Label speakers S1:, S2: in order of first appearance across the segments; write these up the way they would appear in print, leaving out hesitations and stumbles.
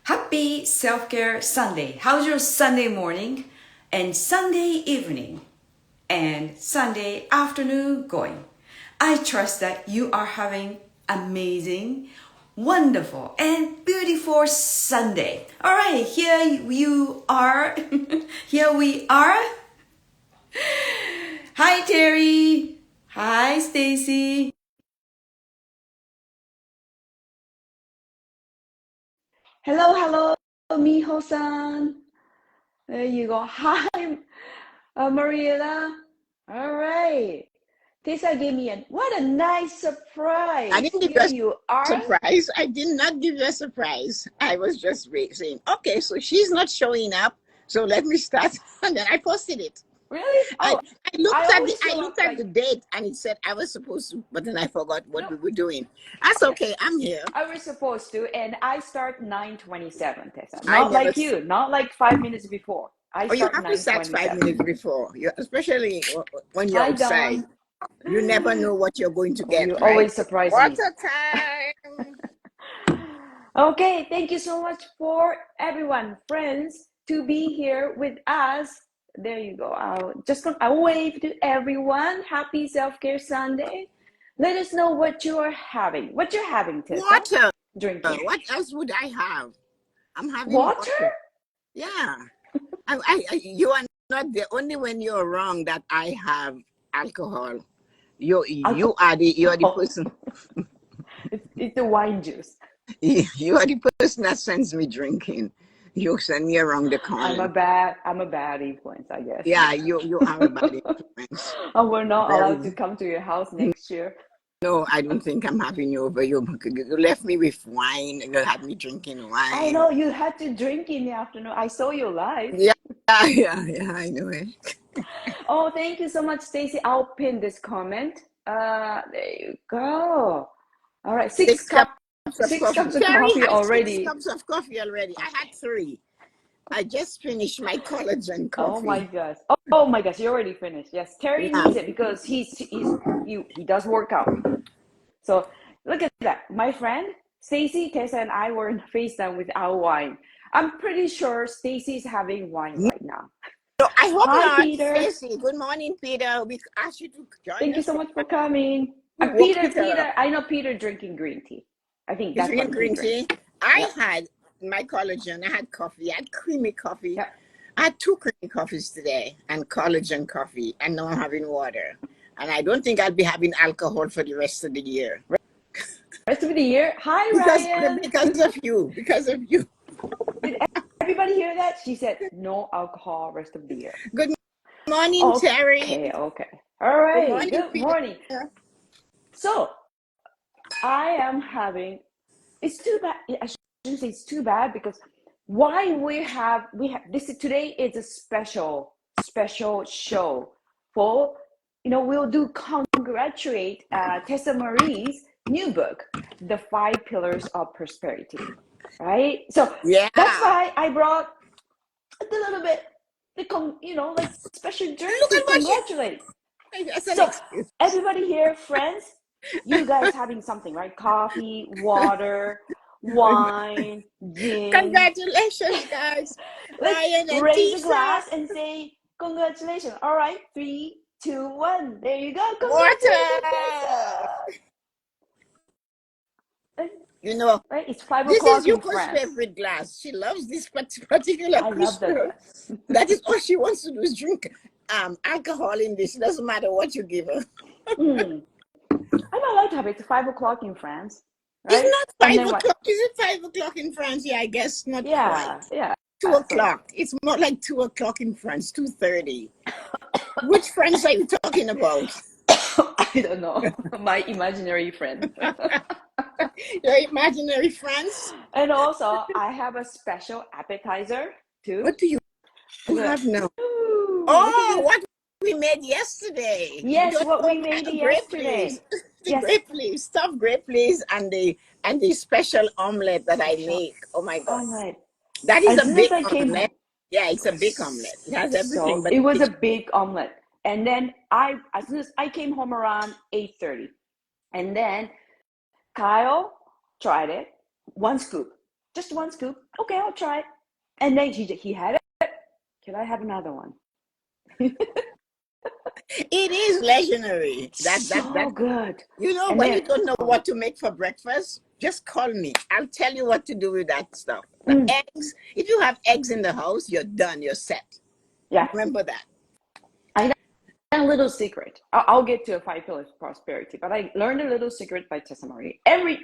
S1: Happy Self-Care Sunday. How's your Sunday morning and Sunday evening and Sunday afternoon going? I trust that you are having amazing, wonderful, and beautiful Sunday. All right, here you are. Here we are. Hi, Terry. Hi, Stacy. Hello, Miho-san. There you go. Hi, Mariela. All right. Tessa gave me what a nice
S2: I
S1: surprise.
S2: didn't give you
S1: Here you
S2: a
S1: are.
S2: surprise. I did not give you a surprise. I was just saying, okay, so she's not showing up, so let me start. And then I posted it.
S1: Really?
S2: I,
S1: Oh,
S2: I
S1: I
S2: looked at the
S1: always
S2: I
S1: show up
S2: looked at
S1: like,
S2: the date and it said I was supposed to, but then I forgot what
S1: no,
S2: we were doing. That's
S1: yeah,
S2: okay. I'm here.
S1: I was supposed to, and I start 9:27, Tessa.
S2: I
S1: Not
S2: never.
S1: like you, not like 5 minutes before. I
S2: Oh, you
S1: start
S2: have to start 5 minutes
S1: 9:27.
S2: before. You, especially when you're
S1: Hi,
S2: outside.
S1: Don.
S2: You never know what you're going to
S1: Oh, you
S2: get, right?
S1: always surprise me.
S2: Water time.
S1: Okay, thank you so much for everyone, friends, to be here with us. There you go. I'll wave to everyone. Happy Self-Care Sunday. Let us know what you are having. What you're having, Tessa?
S2: Water.
S1: Drinking.
S2: What else would I have? I'm having
S1: Water?
S2: water. Yeah. You are not the only when you're wrong that I have alcohol. You're the
S1: Alcohol.
S2: person.
S1: It's the wine juice.
S2: You are the person that sends me drinking. You send me around the corner.
S1: I'm a bad influence, I guess.
S2: Yeah, you are a bad influence.
S1: And we're not allowed to
S2: Very.
S1: come to your house next year.
S2: No, I don't think I'm having you over. You left me with wine. You had me drinking
S1: I
S2: wine.
S1: know you had to drink in the afternoon. I saw you live.
S2: Yeah, yeah. I know it.
S1: Oh, thank you so much, Stacy. I'll pin this comment. There you go. All right,
S2: Six cups of
S1: six
S2: coffee.
S1: cups of
S2: Terry
S1: coffee
S2: has six
S1: already.
S2: cups of coffee already. I had three. I just finished my collagen
S1: Oh my
S2: coffee.
S1: gosh. Oh my gosh, you already finished. Yes, Terry
S2: Yeah.
S1: needs it because he does work out. So look at that. My friend Stacy, Tessa, and I were in FaceTime with our wine. I'm pretty sure Stacy's having wine right now.
S2: No, I hope
S1: Hi,
S2: not.
S1: Peter.
S2: Stacy, good morning, Peter. We asked you to join
S1: Thank you
S2: us
S1: so
S2: for
S1: much for coming.
S2: who woke Peter up.
S1: Peter, I know Peter drinking green tea. I think
S2: He's
S1: that's
S2: drinking
S1: what he
S2: green
S1: drinks.
S2: tea. I
S1: Yep.
S2: had my collagen. I had coffee. I had creamy coffee.
S1: Yep.
S2: I had two creamy coffees today and collagen coffee. And now I'm having water. And I don't think I'll be having alcohol for the rest of the year.
S1: Rest of the year. Hi,
S2: Because
S1: Ryan.
S2: because of you. Because of you.
S1: Did everybody hear that? She said no alcohol rest of the year.
S2: Good morning, Terry.
S1: Okay. All
S2: Good
S1: right.
S2: morning,
S1: Good
S2: Peter.
S1: morning. So I am having. It's too bad. I shouldn't say it's too bad because why we have this today is a special show for we'll do congratulate Tessa-Marie's new book, The Five Pillars of Prosperity, right? So that's
S2: Yeah.
S1: why I brought a little bit like special drink
S2: Look
S1: to
S2: at what she.
S1: congratulate.
S2: That's an
S1: So
S2: excuse.
S1: everybody here, friends, you guys having something, right? Coffee, water, wine, gin.
S2: Congratulations, guys.
S1: Let's
S2: Ryan and
S1: raise a
S2: Tisa.
S1: glass and say congratulations. All right, 3, 2, 1. There you go. Congratulations,
S2: Water.
S1: Tessa.
S2: You know,
S1: Right? It's five
S2: this is
S1: o'clock in
S2: Yuko's
S1: France.
S2: favorite glass. She loves this particular
S1: I love that
S2: crystal.
S1: glass.
S2: That is all she wants to do is drink alcohol in this. It doesn't matter what you give her.
S1: I'm not allowed to have it. It's 5 o'clock in France,
S2: It's
S1: right?
S2: not
S1: And
S2: five
S1: then what?
S2: o'clock. Is it 5 o'clock in France? Yeah, I guess not quite.
S1: Yeah.
S2: 2 o'clock. It's more like 2 o'clock in France. 2:30. Which France are you talking about?
S1: I don't know. My imaginary friend.
S2: Your imaginary France?
S1: And also, I have a special appetizer too.
S2: What do you
S1: So,
S2: have now?
S1: look at
S2: Oh,
S1: this.
S2: what we made yesterday.
S1: Yes,
S2: Those
S1: what we made
S2: grape leaves.
S1: yesterday.
S2: The
S1: Yes,
S2: grape leaves, stuffed grape leaves and the special omelet that I
S1: special
S2: make. Oh my god.
S1: omelet.
S2: That is
S1: As
S2: a
S1: soon as
S2: big
S1: I came
S2: omelet.
S1: home,
S2: Yeah, it's a big omelet. It has everything
S1: so
S2: but
S1: it was
S2: the
S1: a big omelet. And then as soon as I came home around 8:30, and then Kyle tried it, one scoop, just one scoop. Okay, I'll try it. And then he had it. Can I have another one?
S2: It is legendary. That
S1: So good.
S2: you know,
S1: And
S2: when you
S1: then,
S2: don't know what to make for breakfast, just call me. I'll tell you what to do with that stuff. The
S1: mm,
S2: eggs, if you have eggs in the house, you're done, you're set.
S1: yeah,
S2: Remember that.
S1: I got a little secret. I'll get to a 5 pillars of prosperity, but I learned a little secret by Tessa-Marie. Every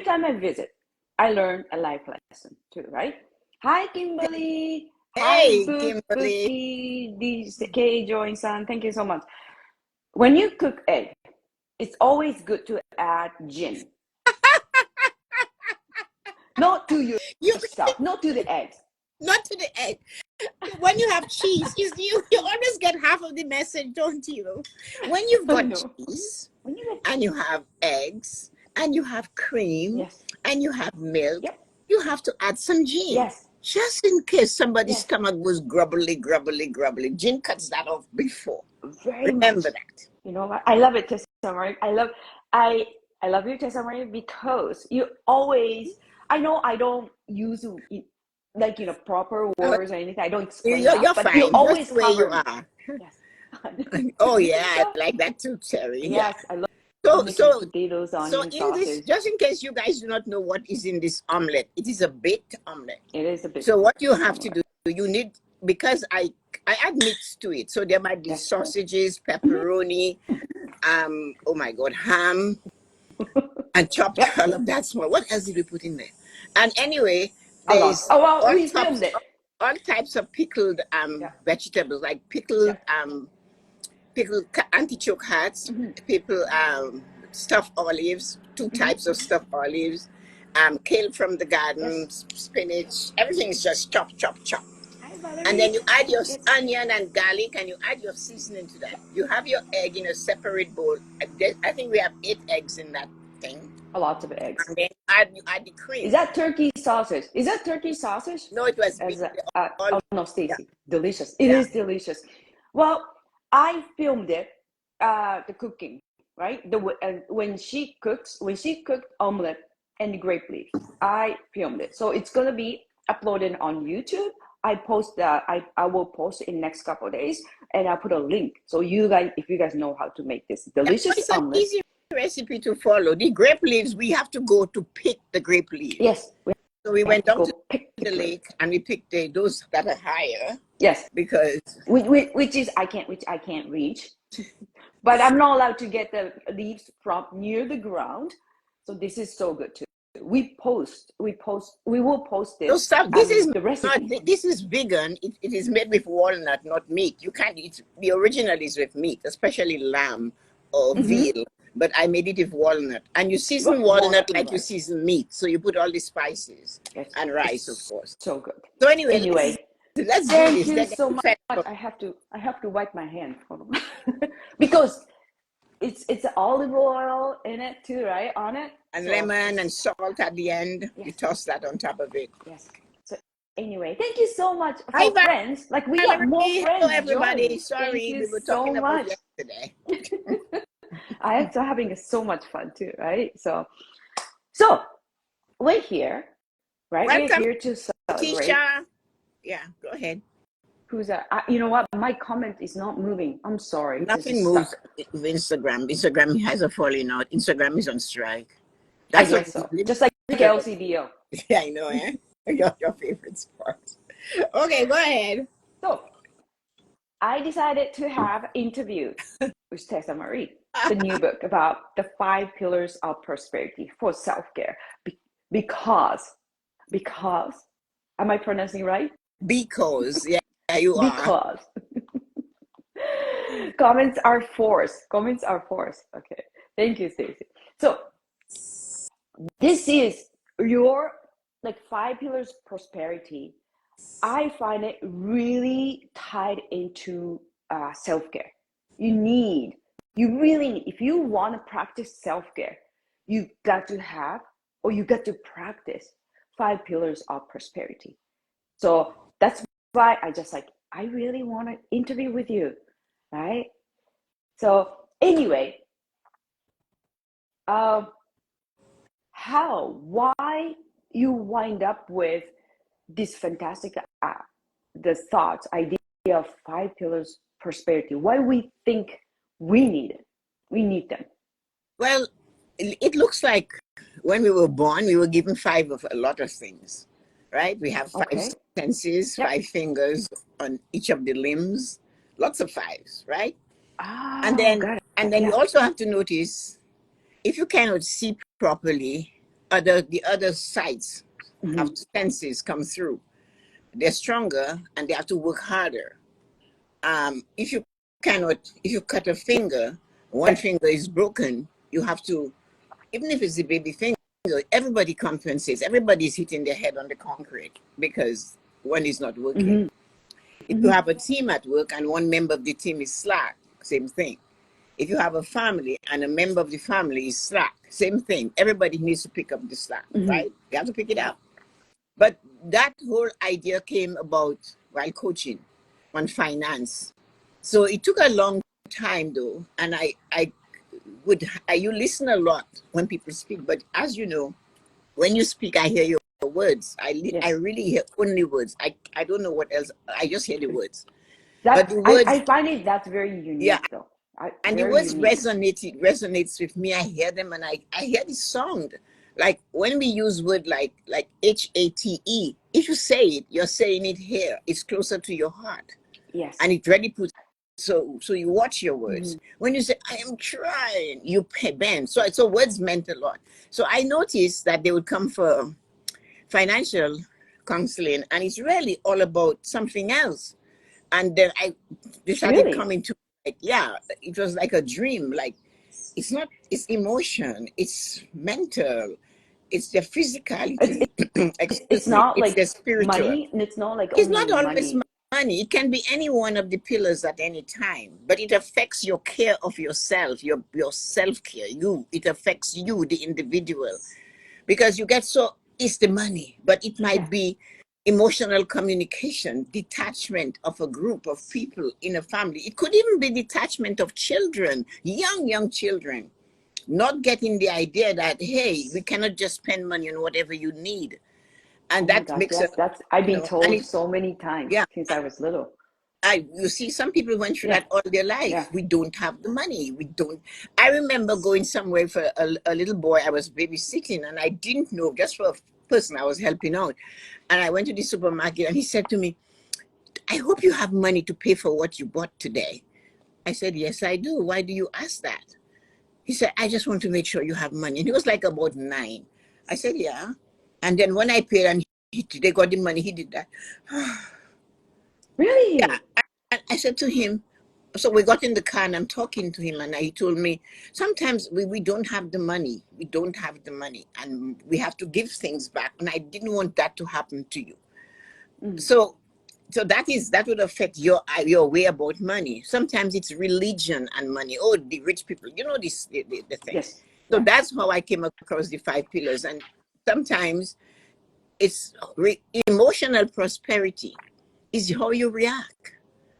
S1: time I visit, I learn a life lesson too, right? Hi, Kimberly. Hi,
S2: Hey, Kimberly.
S1: Bookie. DK Join San. Thank you so much. When you cook egg, it's always good to add gin. Not to
S2: You
S1: yourself, not to the eggs.
S2: not to the egg. When you have cheese, you always get half of the message, don't you? When you've
S1: I
S2: got
S1: know.
S2: cheese
S1: When you get,
S2: and you have eggs and you have cream
S1: yes,
S2: and you have milk,
S1: yep,
S2: you have to add some gin.
S1: yes,
S2: Just in case somebody's
S1: yes,
S2: stomach goes grubbly, grubbly, grubbly. Gin cuts that off before.
S1: very much.
S2: Remember that.
S1: You know what? I love it, Tessa-Marie. I I love you, Tessa-Marie, because you always. I know I don't use like proper
S2: Uh,
S1: words or anything. I don't explain
S2: you're,
S1: enough,
S2: you're
S1: but you
S2: fine, just
S1: always
S2: the way you
S1: cover me.
S2: are.
S1: Yes.
S2: Oh yeah, I
S1: So
S2: like that too, Terry. Yeah.
S1: yes, I love
S2: So
S1: making
S2: so
S1: potatoes,
S2: so
S1: onion,
S2: in this,
S1: sausage.
S2: just in case you guys do not know what is in this omelet, it is a baked omelet.
S1: It is a bit
S2: So what you have to
S1: omelet.
S2: do, you need, because I add meats to it. So there might be
S1: Yes.
S2: sausages,
S1: Mhm.
S2: pepperoni, oh my God, ham, and chopped
S1: Yep.
S2: all of that small. What else did we put in there? And anyway,
S1: A lot.
S2: there's
S1: Oh well,
S2: all
S1: we
S2: types
S1: filmed it.
S2: all types of pickled
S1: Yeah.
S2: vegetables, like
S1: Yeah.
S2: pickled antichoke hearts,
S1: Hmm.
S2: people stuffed olives, two
S1: Hmm.
S2: types of stuffed olives, kale from the garden,
S1: Yes.
S2: spinach. Everything is just chop, chop, chop.
S1: Hi,
S2: And then
S1: Valerie.
S2: you add your
S1: Yes.
S2: onion and garlic, and you add your seasoning to that. You have your egg in a separate bowl. I think we have 8 eggs in that thing.
S1: A lot of eggs.
S2: And then you add the
S1: Is
S2: cream.
S1: that turkey sausage? Is that turkey sausage?
S2: No, it was
S1: As a,
S2: all
S1: oh no,
S2: yeah,
S1: Stacy, delicious. It
S2: yeah.
S1: is delicious. Well, I filmed it, the cooking, right? When she cooked omelet and the grape leaves, I filmed it. So it's gonna be uploaded on YouTube. I will post it in next couple of days, and I'll put a link. So you guys, if you guys know how to make this
S2: Yeah, so
S1: delicious
S2: it's an
S1: omelet,
S2: easy recipe to follow. The grape leaves, we have to go to pick the grape leaves.
S1: yes, we
S2: So we
S1: have
S2: went
S1: to
S2: down to
S1: go pick the
S2: the
S1: grape.
S2: lake and we picked those that are higher
S1: Yes,
S2: because
S1: which I can't reach. But I'm not allowed to get the leaves from near the ground. So this is so good too. We will post
S2: those
S1: this,
S2: stuff. This is
S1: the
S2: not.
S1: recipe.
S2: This is vegan. It is made with walnut, not meat. You can't eat. The original is with meat, especially lamb or
S1: Mm-hmm.
S2: veal. But I made it with walnut, and you season
S1: Walnut
S2: walnut
S1: and
S2: like you
S1: rice.
S2: season meat. So you put all the spices
S1: Yes,
S2: and rice, of
S1: it's
S2: course.
S1: so good.
S2: So anyway,
S1: Anyway,
S2: let's do
S1: thank
S2: this.
S1: you
S2: They're
S1: so
S2: getting
S1: much.
S2: fed up.
S1: I have to wipe my hand. Because it's olive oil in it too, right? On it.
S2: And
S1: So
S2: lemon and salt at the end. You
S1: yes,
S2: toss that on top of it.
S1: yes. So anyway, thank you so much
S2: Hi,
S1: for friends. Like we got more
S2: Valerie. Hello,
S1: friends
S2: everybody.
S1: join. Thank
S2: Sorry,
S1: you
S2: we were
S1: so
S2: talking about
S1: much.
S2: yesterday.
S1: I am so having so much fun too, right? So we're here, right? We're
S2: Welcome,
S1: here to celebrate.
S2: Tisha. Yeah, go ahead.
S1: Who's that? You know what? My comment is not moving. I'm sorry. This
S2: Nothing
S1: is
S2: moves
S1: stuck.
S2: with Instagram. Instagram has a falling out. Instagram is on strike.
S1: I
S2: That's
S1: guess
S2: okay.
S1: so. Just like LCBO.
S2: Yeah, I know, eh? Your favorite sport. Okay, go ahead.
S1: So I decided to have interview with Tessa-Marie, the new book about the 5 pillars of prosperity for self-care. Because, because, am I pronouncing right?
S2: Because, yeah, you are.
S1: Because comments are force. Comments are force. Okay. Thank you, Stacey. So this is your like 5 pillars prosperity. I find it really tied into self-care. You really need, if you want to practice self-care, you got to have, or you got to practice 5 pillars of prosperity. So that's why I really want to interview with you, right? So anyway, how, why you wind up with this fantastic the thoughts idea of 5 pillars prosperity, why we think we need them.
S2: Well, it looks like when we were born, we were given five of a lot of things, right? We have five
S1: Okay.
S2: senses,
S1: Yep.
S2: 5 fingers on each of the limbs, lots of fives, right? And
S1: Oh,
S2: then
S1: got
S2: and
S1: it.
S2: then you
S1: Yeah.
S2: also have to notice if you cannot see properly, the other sides of
S1: Mm-hmm.
S2: senses come through. They're stronger and they have to work harder. If you if you cut a finger, one
S1: Yep.
S2: finger is broken, you have to, even if it's a baby finger, everybody compensates. Everybody's hitting their head on the concrete because one is not working.
S1: Mm-hmm.
S2: If you
S1: Mm-hmm.
S2: have a team at work and one member of the team is slack, same thing. If you have a family and a member of the family is slack, same thing. Everybody needs to pick up the slack,
S1: Mm-hmm.
S2: right? You have to pick it up. But that whole idea came about while coaching on finance. So it took a long time though, and you listen a lot when people speak, but as you know, when you speak, I hear your words. I
S1: Yes.
S2: really hear only words. I don't know what else. I just hear the words. But
S1: That
S2: the words,
S1: I find it that's very
S2: yeah,
S1: unique though.
S2: and the
S1: Very
S2: words
S1: unique.
S2: resonates with me. I hear them, and I hear the sound. Like when we use word like HATE, if you say it, you're saying it here. It's closer to your heart,
S1: Yes.
S2: and it really puts. So you watch your words.
S1: Mm-hmm.
S2: When you say I am trying, you bend. So words meant a lot. So I noticed that they would come for financial counseling, and it's really all about something else. And then they started
S1: Really?
S2: coming to, like, yeah, it was like a dream. Like, it's not, it's emotion, it's mental, it's the
S1: It's
S2: physicality.
S1: it's
S2: Excuse me,
S1: not
S2: it's
S1: like
S2: the spiritual.
S1: money, and it's not like
S2: It's
S1: only
S2: not always
S1: money.
S2: money. It can be any one of the pillars at any time, but it affects your care of yourself, your self care. It affects you, the individual, because you get so. It's the money, but it
S1: Yeah.
S2: might be emotional communication, detachment of a group of people in a family. It could even be detachment of children, young children, not getting the idea that hey, we cannot just spend money on whatever you need,
S1: Oh
S2: and
S1: my
S2: that
S1: gosh,
S2: makes a,
S1: yes, that's I've been
S2: and
S1: told
S2: it,
S1: so many times
S2: yeah.
S1: since I was little.
S2: You see, some people went through
S1: Yeah.
S2: that all their
S1: Yeah.
S2: life. We don't have the money. We don't. I remember going somewhere for a little boy I was babysitting, and I didn't know, just for a person I was helping out. And I went to the supermarket, and he said to me, I hope you have money to pay for what you bought today. I said, yes, I do. Why do you ask that? He said, I just want to make sure you have money. And he was like about 9. I said, yeah. And then when I paid and they got the money, he did that. Yeah,
S1: Really?
S2: I said to him, so we got in the car and I'm talking to him, and he told me sometimes we don't have the money. We don't have the money and we have to give things back. And I didn't want that to happen to you.
S1: Mm.
S2: So that would affect your way about money. Sometimes it's religion and money. Oh, the rich people, this the thing.
S1: Yes.
S2: So
S1: Yeah.
S2: that's how I came across the 5 pillars. And sometimes it's emotional prosperity is how you react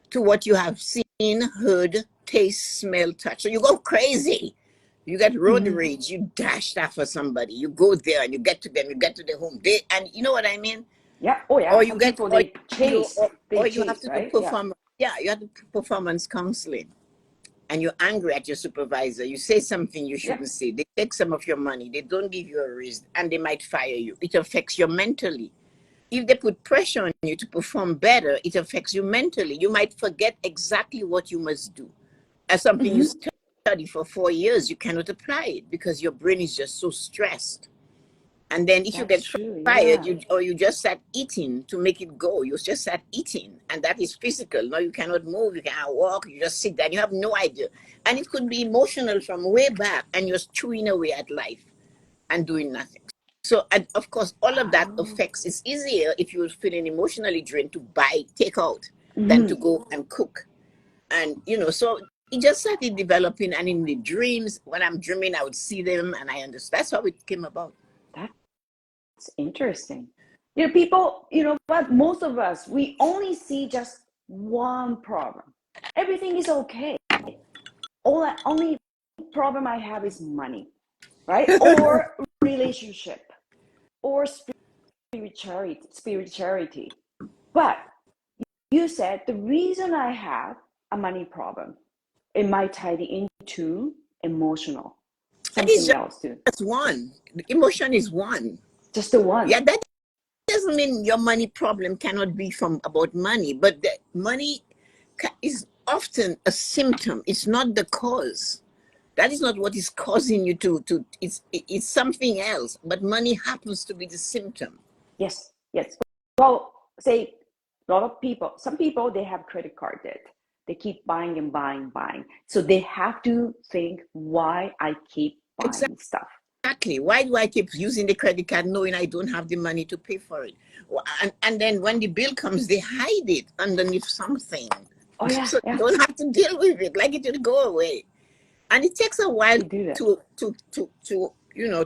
S2: to what you have seen, heard, taste, smell, touch. So you go crazy. You get road
S1: Mm-hmm.
S2: rage. You dash after somebody. You go there and you get to them. You get to their home. And you know what I mean.
S1: Yeah. Oh yeah.
S2: Or you
S1: Some
S2: get,
S1: people they chase. They
S2: or you have
S1: chase,
S2: to do
S1: right? Yeah.
S2: perform. Yeah, you have to do performance counseling, and you're angry at your supervisor. You say something you
S1: Yeah.
S2: shouldn't say. They take some of your money. They don't give you a raise, and they might fire you. It affects you mentally. If they put pressure on you to perform better, it affects you mentally. You might forget exactly what you must do. As something you
S1: Mm-hmm.
S2: study for 4 years, you cannot apply it because your brain is just so stressed. And then if you
S1: That's
S2: get
S1: true.
S2: fired,
S1: Yeah.
S2: you just start eating to make it go. You just start eating, and that is physical. No, you cannot move, you cannot walk, you just sit there. You have no idea. And it could be emotional from way back, and you're chewing away at life and doing nothing. So, and of course, all of that
S1: Oh.
S2: affects. It's easier if you're feeling emotionally drained to buy takeout than to
S1: Mm-hmm.
S2: go and cook. And so it just started developing. And in the dreams, when I'm dreaming, I would see them, and I understand. That's how it came about.
S1: That's interesting. People, what? Most of us, we only see just one problem. Everything is okay. Only problem I have is money, right? Or relationship, or spirituality. But you said the reason I have a money problem, it might tie into emotional,
S2: That is
S1: something else too.
S2: just one. Emotion is one.
S1: Just the one.
S2: Yeah, that doesn't mean your money problem cannot be from about money, but the money is often a symptom. It's not the cause. That is not what is causing you to it's something else, but money happens to be the symptom.
S1: Yes, yes. Well, say a lot of people, some people, they have credit card debt. They keep buying and buying, buying. So they have to think why I keep buying stuff.
S2: Exactly. Why do I keep using the credit card knowing I don't have the money to pay for it? And then when the bill comes, they hide it underneath something.
S1: Oh yeah,
S2: So you
S1: yeah.
S2: don't have to deal with it. Like it will go away. And it takes a while
S1: They do that.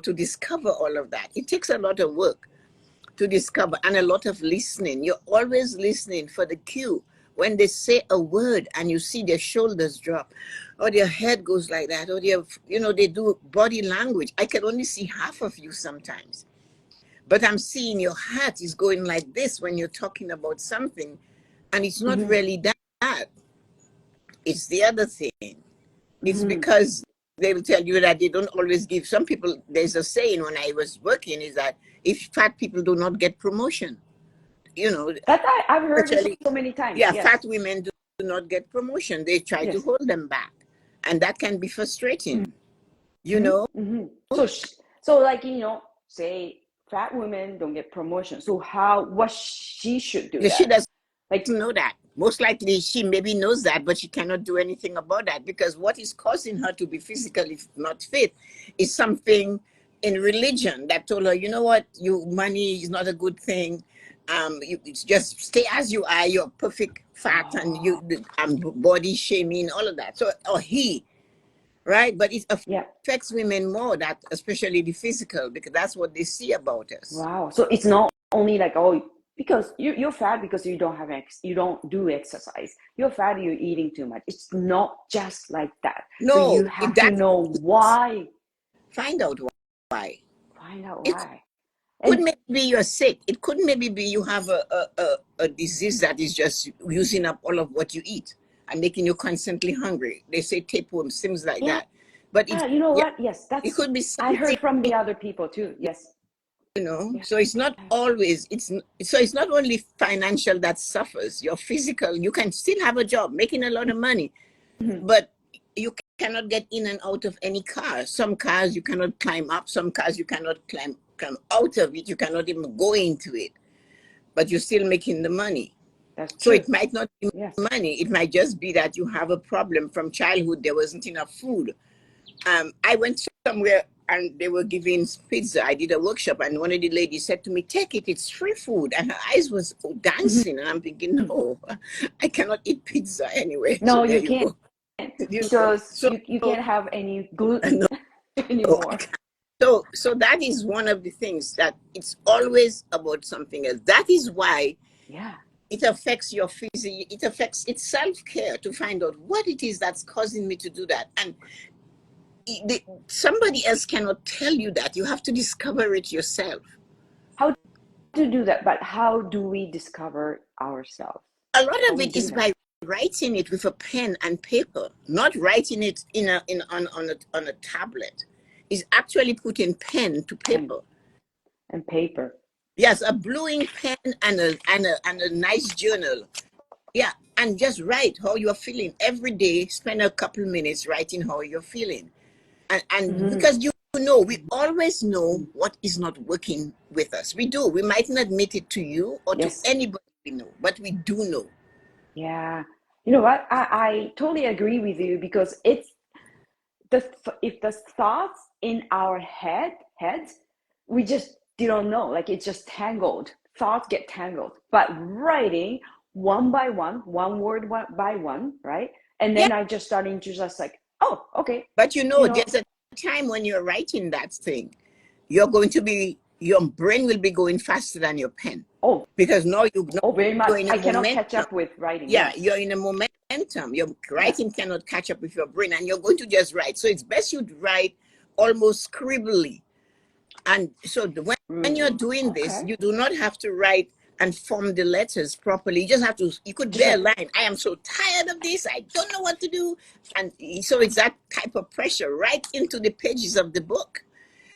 S2: to discover all of that. It takes a lot of work to discover and a lot of listening. You're always listening for the cue. When they say a word and you see their shoulders drop or their head goes like that, or they do body language. I can only see half of you sometimes, but I'm seeing your heart is going like this when you're talking about something, and it's not really that. It's the other thing. It's because they will tell you that they don't always give. Some people, there's a saying when I was working, is that if fat people do not get promotion,
S1: That I've heard it
S2: especially,
S1: so many times.
S2: yeah,
S1: Yes.
S2: fat women do not get promotion. They try to
S1: Yes.
S2: hold them back, and that can be frustrating.
S1: So, so like say fat women don't get promotion. So what she should do
S2: Yeah, she
S1: that?
S2: doesn't
S1: Like,
S2: know that. Most likely, she maybe knows that, but she cannot do anything about that, because what is causing her to be physically not fit is something in religion that told her, you know what, money is not a good thing. It's just stay as you are. You're perfect fat, and body shaming, all of that. So, or right? But it
S1: yeah.
S2: affects women more, that especially the physical, because that's what they see about us.
S1: Wow. So it's not only like, oh, because you're fat because you don't do exercise. You're fat, you're eating too much. It's not just like that. So
S2: No,
S1: you have to know why.
S2: find out why.
S1: Find out
S2: It
S1: why.
S2: could
S1: And
S2: maybe be you're sick. It could maybe be you have a disease that is just using up all of what you eat and making you constantly hungry. They say tapeworms, things like
S1: yeah,
S2: that. But
S1: you know
S2: yeah,
S1: what? Yes,
S2: it could be
S1: I
S2: something,
S1: heard from the other people too. Yes. Yeah.
S2: So it's not always, it's not only financial that suffers. Your physical, you can still have a job making a lot of money, but you cannot get in and out of any car. Some cars you cannot climb up, some cars you cannot come out of it, you cannot even go into it, but you're still making the money.
S1: That's
S2: So
S1: true.
S2: it might not be
S1: Yes.
S2: money, it might just be that you have a problem from childhood. There wasn't enough food. I went somewhere and they were giving pizza. I did a workshop, and one of the ladies said to me, take it, it's free food. And her eyes was dancing, and I'm thinking, no, I cannot eat pizza anyway. So
S1: No,
S2: there
S1: you
S2: you
S1: can't
S2: go.
S1: because
S2: So
S1: you can't have any gluten
S2: no,
S1: anymore.
S2: so that is one of the things, that it's always about something else. That is why
S1: Yeah.
S2: it affects your physique. It affects, it's self-care to find out what it is that's causing me to do that. And somebody else cannot tell you that. You have to discover it yourself.
S1: How to do that, but how do we discover ourselves?
S2: A lot
S1: How
S2: of
S1: we
S2: it
S1: do
S2: is
S1: that?
S2: by writing it with a pen and paper, not writing it on a tablet. Is actually putting pen to
S1: Pen
S2: paper.
S1: and paper.
S2: Yes, a bluing pen and a nice journal. Yeah, and just write how you're feeling every day. Spend a couple minutes writing how you're feeling, and because we always know what is not working with us. We do. We might not admit it to you or to
S1: Yes.
S2: anybody we know, but we do know.
S1: Yeah. You know what? I totally agree with you because it's if the thoughts in our heads, we just don't know. Like it's just tangled. Thoughts get tangled. But writing one by one word by one, right? And
S2: Yeah,
S1: then I just starting to just like, oh, okay,
S2: but
S1: you know,
S2: there's a time when you're writing that thing, your brain will be going faster than your pen,
S1: oh,
S2: because now
S1: very much.
S2: you're in a
S1: I cannot catch
S2: momentum.
S1: up with writing.
S2: Yeah,
S1: Yes.
S2: you're in a momentum. Your
S1: Yeah.
S2: writing cannot catch up with your brain, and you're going to just write. So it's best you write almost scribbly. And so when When you're doing this,
S1: Okay.
S2: you do not have to write and form the letters properly. You just have to, you could
S1: Just
S2: bear a
S1: like,
S2: line. I am so tired of this. I don't know what to do. And so it's that type of pressure right into the pages of the book.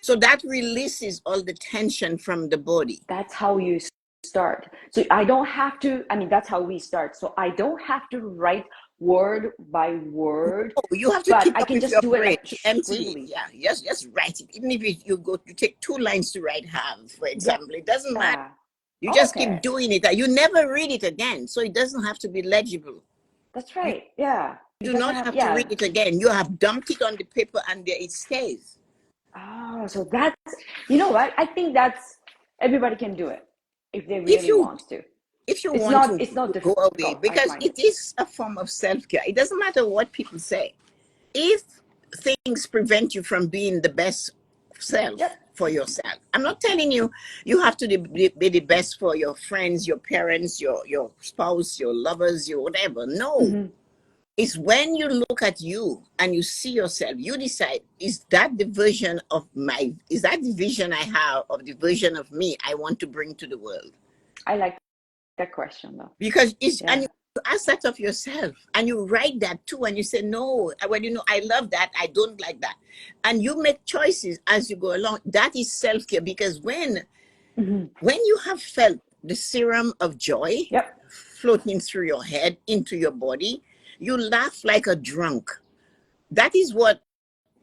S2: So that releases all the tension from the body.
S1: that's how you start. So I don't have to, I mean, that's how we start. So I don't have to write word by word,
S2: Oh, you have to
S1: but
S2: keep
S1: I
S2: up
S1: can
S2: with
S1: just
S2: your
S1: do it
S2: brain
S1: like
S2: to empty it.
S1: scribbly.
S2: Yeah, just write it. Even if you take 2 lines to write have, for
S1: Yeah.
S2: example, it doesn't matter. You just keep
S1: Okay.
S2: doing it. You never read it again, so it doesn't have to be legible.
S1: That's
S2: You
S1: right. Yeah. It
S2: do
S1: doesn't
S2: not
S1: have,
S2: have to read
S1: yeah.
S2: it again. You have dumped it on the paper and there it stays.
S1: Oh, so that's, you know what? I think that's, everybody can do it if they
S2: If
S1: really
S2: you
S1: want to.
S2: if you want to
S1: It's not
S2: go away,
S1: difficult, I
S2: because
S1: find it.
S2: it is a form of self-care. It doesn't matter what people say. If things prevent you from being the best self
S1: Yep.
S2: for yourself, I'm not telling you you have to be the best for your friends, your parents, your spouse, your lovers, your whatever. No.
S1: Mm-hmm.
S2: It's when you look at you and you see yourself, you decide, is that the version of is that the vision I have of the version of me I want to bring to the world?
S1: I like that question though.
S2: Because and
S1: Yeah.
S2: you ask that of yourself and you write that too, and you say, no, well, I love that, I don't like that. And you make choices as you go along. That is self-care, because
S1: Mm-hmm.
S2: when you have felt the serum of joy
S1: Yep.
S2: floating through your head into your body, you laugh like a drunk. That is what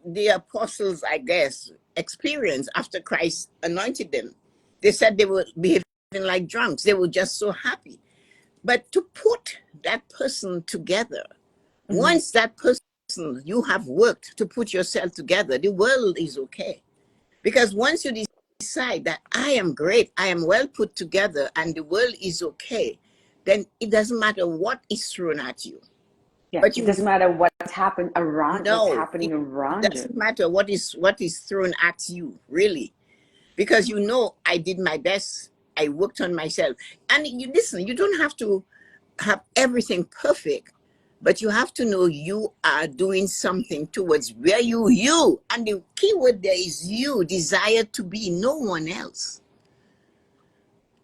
S2: the apostles, I guess, experienced after Christ anointed them. They said they were behaving like drunks. They were just so happy. But to put that person together,
S1: Mm-hmm.
S2: once that person, you have worked to put yourself together, the world is okay. Because once you decide that I am great, I am well put together, and the world is okay, then it doesn't matter what is thrown at you.
S1: Yeah.
S2: But
S1: It
S2: you
S1: doesn't matter what's
S2: know
S1: happening
S2: it
S1: around you.
S2: doesn't matter what is thrown at you, really. Because I did my best. I worked on myself. And you listen, you don't have to have everything perfect, but you have to know you are doing something towards where you and the key word there is you desire to be, no one else.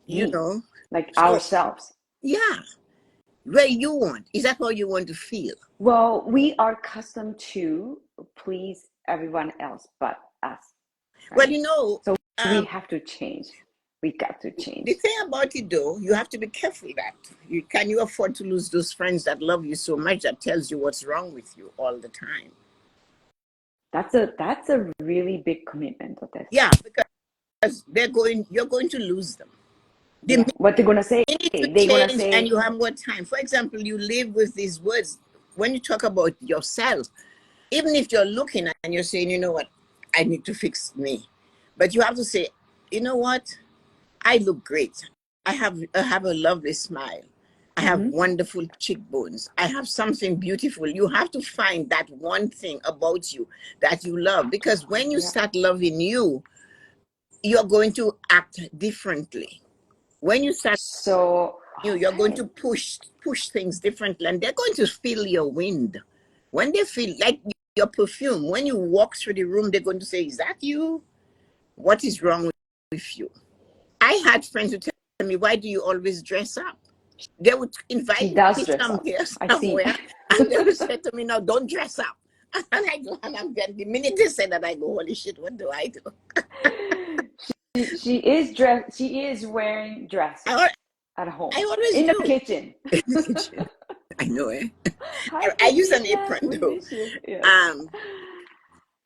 S2: you
S1: Me.
S2: know
S1: Like
S2: so
S1: ourselves.
S2: yeah, where you want, is that how you want to feel?
S1: Well, we are accustomed to please everyone else but us,
S2: Well,
S1: right? So we
S2: um
S1: have to change. We got to
S2: the
S1: change.
S2: thing about it, though, you have to be careful that you afford to lose those friends that love you so much, that tells you what's wrong with you all the time.
S1: That's a really big commitment of this.
S2: Yeah, because you're going to lose them. The
S1: Yeah. What they're gonna say?
S2: minute you
S1: They're gonna
S2: change and
S1: say,
S2: you have more time. For example, you live with these words. When you talk about yourself, even if you're looking and you're saying, you know what, I need to fix me, but you have to say, you know what, I look great. I have a lovely smile. I have
S1: mm-hmm.
S2: wonderful cheekbones. I have something beautiful. You have to find that one thing about you that you love, because when you
S1: Yeah.
S2: start loving you, you're going to act differently. When you start
S1: So
S2: you're going
S1: okay.
S2: to push things differently, and they're going to feel your wind. When they feel like your perfume, when you walk through the room, they're going to say, is that you? What is wrong with you? I had friends who tell me, why do you always dress up? They would
S1: She
S2: invite
S1: does
S2: me
S1: dress up.
S2: somewhere,
S1: I see.
S2: somewhere, and they would say to me, no, don't dress up. And I go, and the minute they say that, I go, holy shit, what do I do?
S1: She is wearing dresses
S2: I,
S1: at
S2: I
S1: home
S2: always
S1: in the
S2: do.
S1: kitchen.
S2: In the kitchen. I know, eh?
S1: Hi
S2: I use an
S1: Patricia,
S2: apron
S1: we
S2: though.
S1: miss you. Yes.
S2: Um,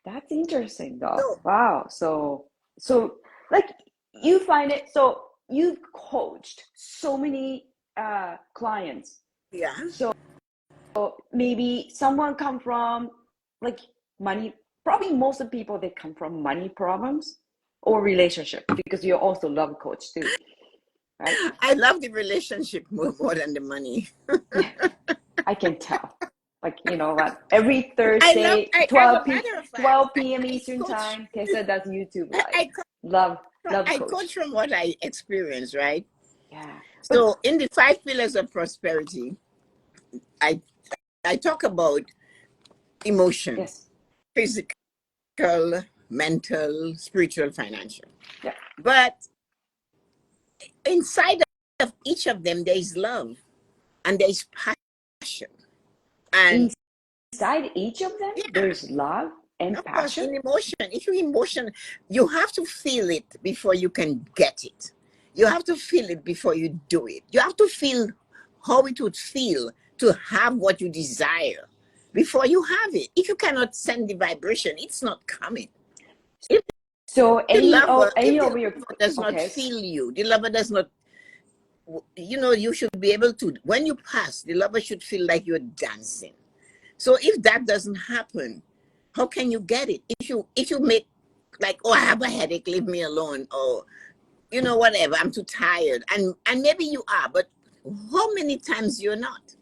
S1: That's interesting though.
S2: so
S1: Wow. So like you find it, so you've coached so many clients.
S2: yeah.
S1: So maybe someone come from like money, probably most of the people they come from money problems or relationship, because you also love coach too, right?
S2: I love the relationship more than the money.
S1: I can tell. Like, you know what? Every Thursday,
S2: As a matter of fact,
S1: 12 p.m.
S2: I
S1: Eastern
S2: coach,
S1: time, Tessa does YouTube
S2: I,
S1: live.
S2: I,
S1: Love, love
S2: I
S1: coach.
S2: coach from what I experience, right?
S1: Yeah. But
S2: So in the 5 pillars of prosperity, I, I talk about emotion,
S1: yes.
S2: physical, mental, spiritual, financial.
S1: Yeah.
S2: But inside of each of them, there is love and there is passion. And
S1: Inside each of them,
S2: yeah,
S1: there's love and
S2: of course,
S1: passion.
S2: in emotion, if you emotion, you have to feel it before you can get it. You have to feel it before you do it. You have to feel how it would feel to have what you desire before you have it. If you cannot send the vibration, it's not coming. If
S1: So
S2: the lover,
S1: any
S2: if the
S1: of your
S2: lover does not
S1: okay.
S2: feel you, the lover does not, you should be able to, when you pass, the lover should feel like you're dancing. So if that doesn't happen, how can you get it? If you make like, oh, I have a headache, leave me alone, or whatever, I'm too tired, and maybe you are, but how many times you're not?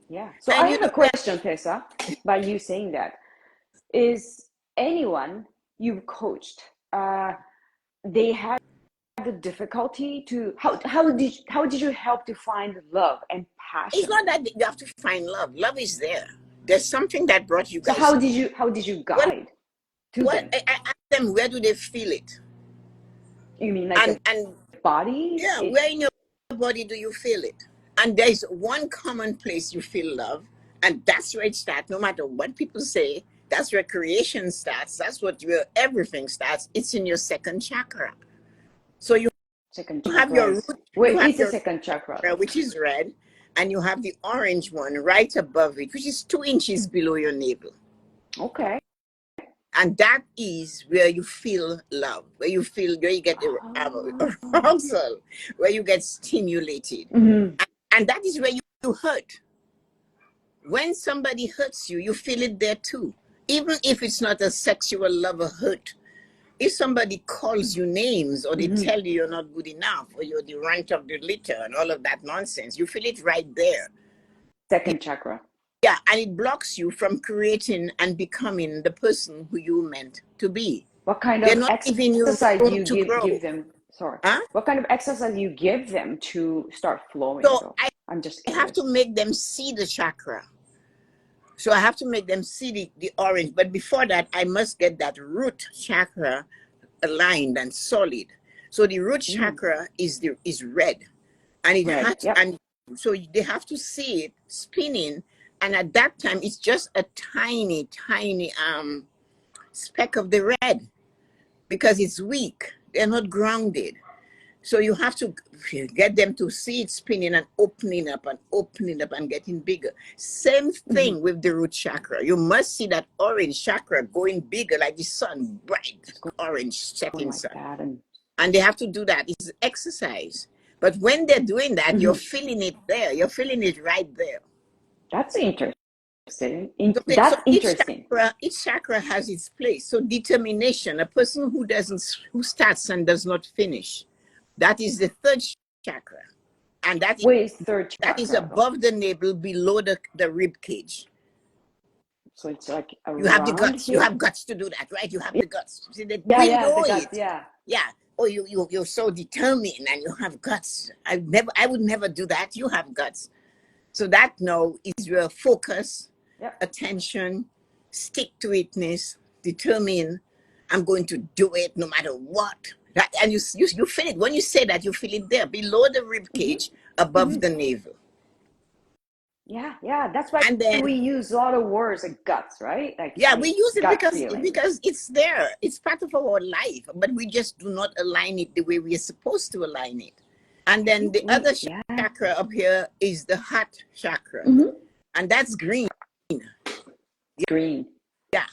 S1: Yeah. So I
S2: And you
S1: have a
S2: don't have,
S1: question, Tessa, by you saying that. Is anyone you've coached, they had the difficulty to how did you help to find love and
S2: it's
S1: passion?
S2: not that you have to find love. Love is there. There's something that brought you
S1: So
S2: guys.
S1: how did you
S2: Well,
S1: guide to
S2: what
S1: them?
S2: I ask them, where do they feel it?
S1: You mean like the
S2: And
S1: body?
S2: yeah, where in your body do you feel it? And there's one common place you feel love, and that's where it starts. No matter what people say, that's where creation starts. That's where everything starts. It's in your second chakra. So you
S1: Second
S2: have
S1: chakra
S2: your
S1: is
S2: root,
S1: where
S2: you have
S1: is the
S2: your
S1: second chakra
S2: chakra,
S1: though?
S2: which is red, and you have the orange one right above it, which is 2 inches below your navel.
S1: Okay.
S2: And that is where you feel love, where you get the
S1: Oh.
S2: arousal, where you get stimulated.
S1: Mm-hmm.
S2: And that is where you hurt. When somebody hurts you, you feel it there too. Even if it's not a sexual love or hurt. If somebody calls you names, or they
S1: Mm-hmm.
S2: tell you you're not good enough, or you're the runt of the litter and all of that nonsense, you feel it right there.
S1: Second chakra.
S2: Yeah, and it blocks you from creating and becoming the person who you meant to be.
S1: What kind
S2: They're
S1: of
S2: not giving you
S1: exercise
S2: room
S1: you
S2: to
S1: give
S2: grow.
S1: them? Sorry.
S2: Huh?
S1: What kind of exercise you give them to start flowing
S2: So
S1: though?
S2: I
S1: I'm just
S2: have to
S1: curious.
S2: make them see the chakra. So I have to make them see the orange. But before that, I must get that root chakra aligned and solid. So the root
S1: Mm.
S2: chakra is red, and it
S1: Red.
S2: has,
S1: Yep.
S2: and so they have to see it spinning. And at that time, it's just a tiny, tiny speck of the red, because it's weak. They're not grounded. So you have to get them to see it spinning and opening up and getting bigger. Same
S1: Mm-hmm.
S2: thing with the root chakra. You must see that orange chakra going bigger, like the sun, bright
S1: It's
S2: orange
S1: going
S2: setting
S1: like
S2: sun.
S1: that, and
S2: And they have to do that. It's exercise. But when they're doing that, you're
S1: mm-hmm.
S2: feeling it there. You're feeling it right there.
S1: That's interesting.
S2: Okay, so
S1: That's interesting.
S2: each chakra has its place. So determination, a person who starts and does not finish, that is the third chakra. And
S1: Where is third
S2: that is
S1: chakra though?
S2: above the navel, below the rib cage.
S1: So it's like
S2: You have the
S1: around
S2: guts. You
S1: here.
S2: have guts to do that, right? You have the guts. See that
S1: Yeah,
S2: we
S1: yeah, the
S2: know
S1: guts.
S2: it.
S1: Yeah.
S2: Yeah. Oh, you're so determined and you have guts. I would never do that. You have guts. So that now is your focus,
S1: Yep.
S2: attention, stick to itness, determine. I'm going to do it no matter what. That, and you feel it. When you say that, you feel it there, below the rib
S1: Mm-hmm.
S2: cage, above
S1: Mm-hmm.
S2: the navel.
S1: Yeah, yeah. That's why
S2: And then
S1: we use a lot of words like guts, right?
S2: yeah, we
S1: Like
S2: use it
S1: gut
S2: because
S1: feeling.
S2: because it's there. It's part of our life, but we just do not align it the way we are supposed to align it. And
S1: I
S2: then
S1: think
S2: the other chakra up here is the heart chakra,
S1: mm-hmm.
S2: and that's green.
S1: Green.
S2: Yeah,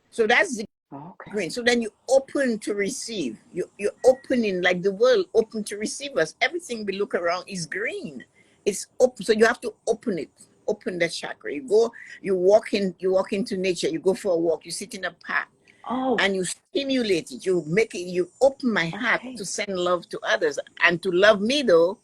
S2: so that's the
S1: Okay.
S2: green. So then you open to receive. You're opening, like the world open to receive us. Everything we look around is green. It's open. So you have to open it. Open that chakra. You walk into nature, you go for a walk, you sit in a park,
S1: Oh,
S2: and you stimulate it. You open my heart to
S1: okay.
S2: send love to others and to love me though.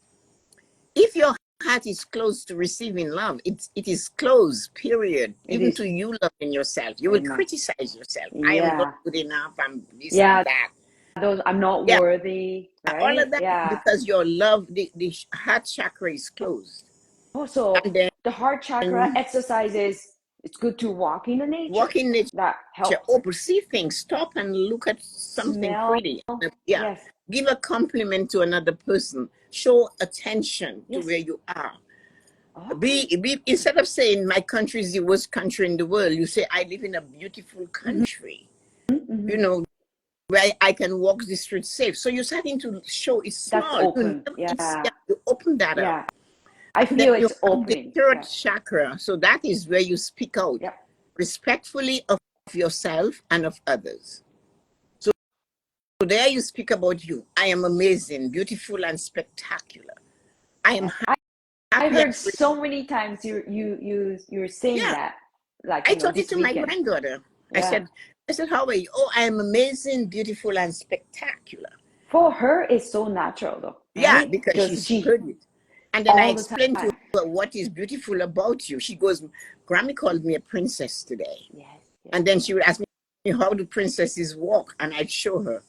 S2: If your heart is closed to receiving love, it is closed, period.
S1: It
S2: Even
S1: is.
S2: to you loving yourself. You will
S1: Amen.
S2: criticize yourself. I am not
S1: Yeah.
S2: good enough. I'm this, I'm
S1: Yeah.
S2: that.
S1: Those I'm not
S2: Yeah.
S1: worthy,
S2: All
S1: right?
S2: of that
S1: Yeah.
S2: because your love, the heart chakra is closed.
S1: Also,
S2: And then
S1: the heart chakra exercises It's good to walk in the
S2: Walk
S1: nature.
S2: in nature,
S1: That helps.
S2: open, see things, stop and look at something
S1: Smell.
S2: pretty. Yeah.
S1: Yes.
S2: Give a compliment to another person. Show attention to
S1: Yes.
S2: where you are.
S1: Okay.
S2: Instead of saying my country is the worst country in the world, you say I live in a beautiful
S1: Mm-hmm.
S2: country. You
S1: Mm-hmm.
S2: know, where I can walk the street safe. So you're starting to show it's
S1: That's
S2: small. You
S1: open.
S2: never
S1: Yeah.
S2: yeah, you open that up.
S1: Yeah. I
S2: And then
S1: feel
S2: you
S1: it's
S2: have the
S1: opening.
S2: third
S1: Yeah.
S2: chakra. So that is where you speak out
S1: Yep.
S2: respectfully of yourself and of others. So there you speak about you. I am amazing, beautiful, and spectacular. I am
S1: Yes. I
S2: happy and
S1: heard
S2: great.
S1: so many times you're saying
S2: Yeah,
S1: that, like,
S2: I told it
S1: this
S2: to my
S1: weekend.
S2: granddaughter. I
S1: Yeah.
S2: said, how are you? Oh, I am amazing, beautiful, and spectacular.
S1: For her, it's so natural though,
S2: Yeah,
S1: right?
S2: because
S1: Because
S2: she's
S1: she
S2: heard it. And then I
S1: all the
S2: explained to
S1: time.
S2: her what is beautiful about you. She goes, Grammy called me a princess today.
S1: Yes. Yes.
S2: And then
S1: Yes.
S2: she would ask me, how do princesses walk? And I'd show her.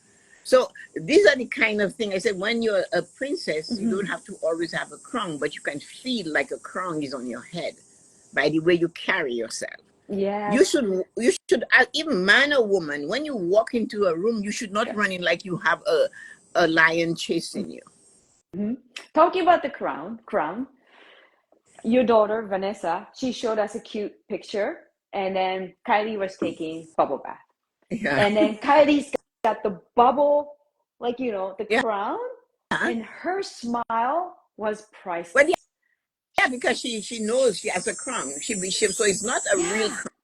S2: So these are the kind of thing I said, when you're a princess, you don't
S1: Mm-hmm.
S2: have to always have a crown, but you can feel like a crown is on your head by the way you carry yourself.
S1: Yes.
S2: You should even man or woman, when you walk into a room, you should not
S1: Yeah.
S2: run in like you have a lion chasing you.
S1: Mm-hmm. Talking about the crown, your daughter Vanessa, she showed us a cute picture, and then Kylie was taking bubble bath,
S2: Yeah.
S1: and then Kylie's got the bubble, like the
S2: Yeah.
S1: crown, and her smile was
S2: Well,
S1: priceless.
S2: yeah, because she knows she has a crown. So it's not a real
S1: Yeah,
S2: crown,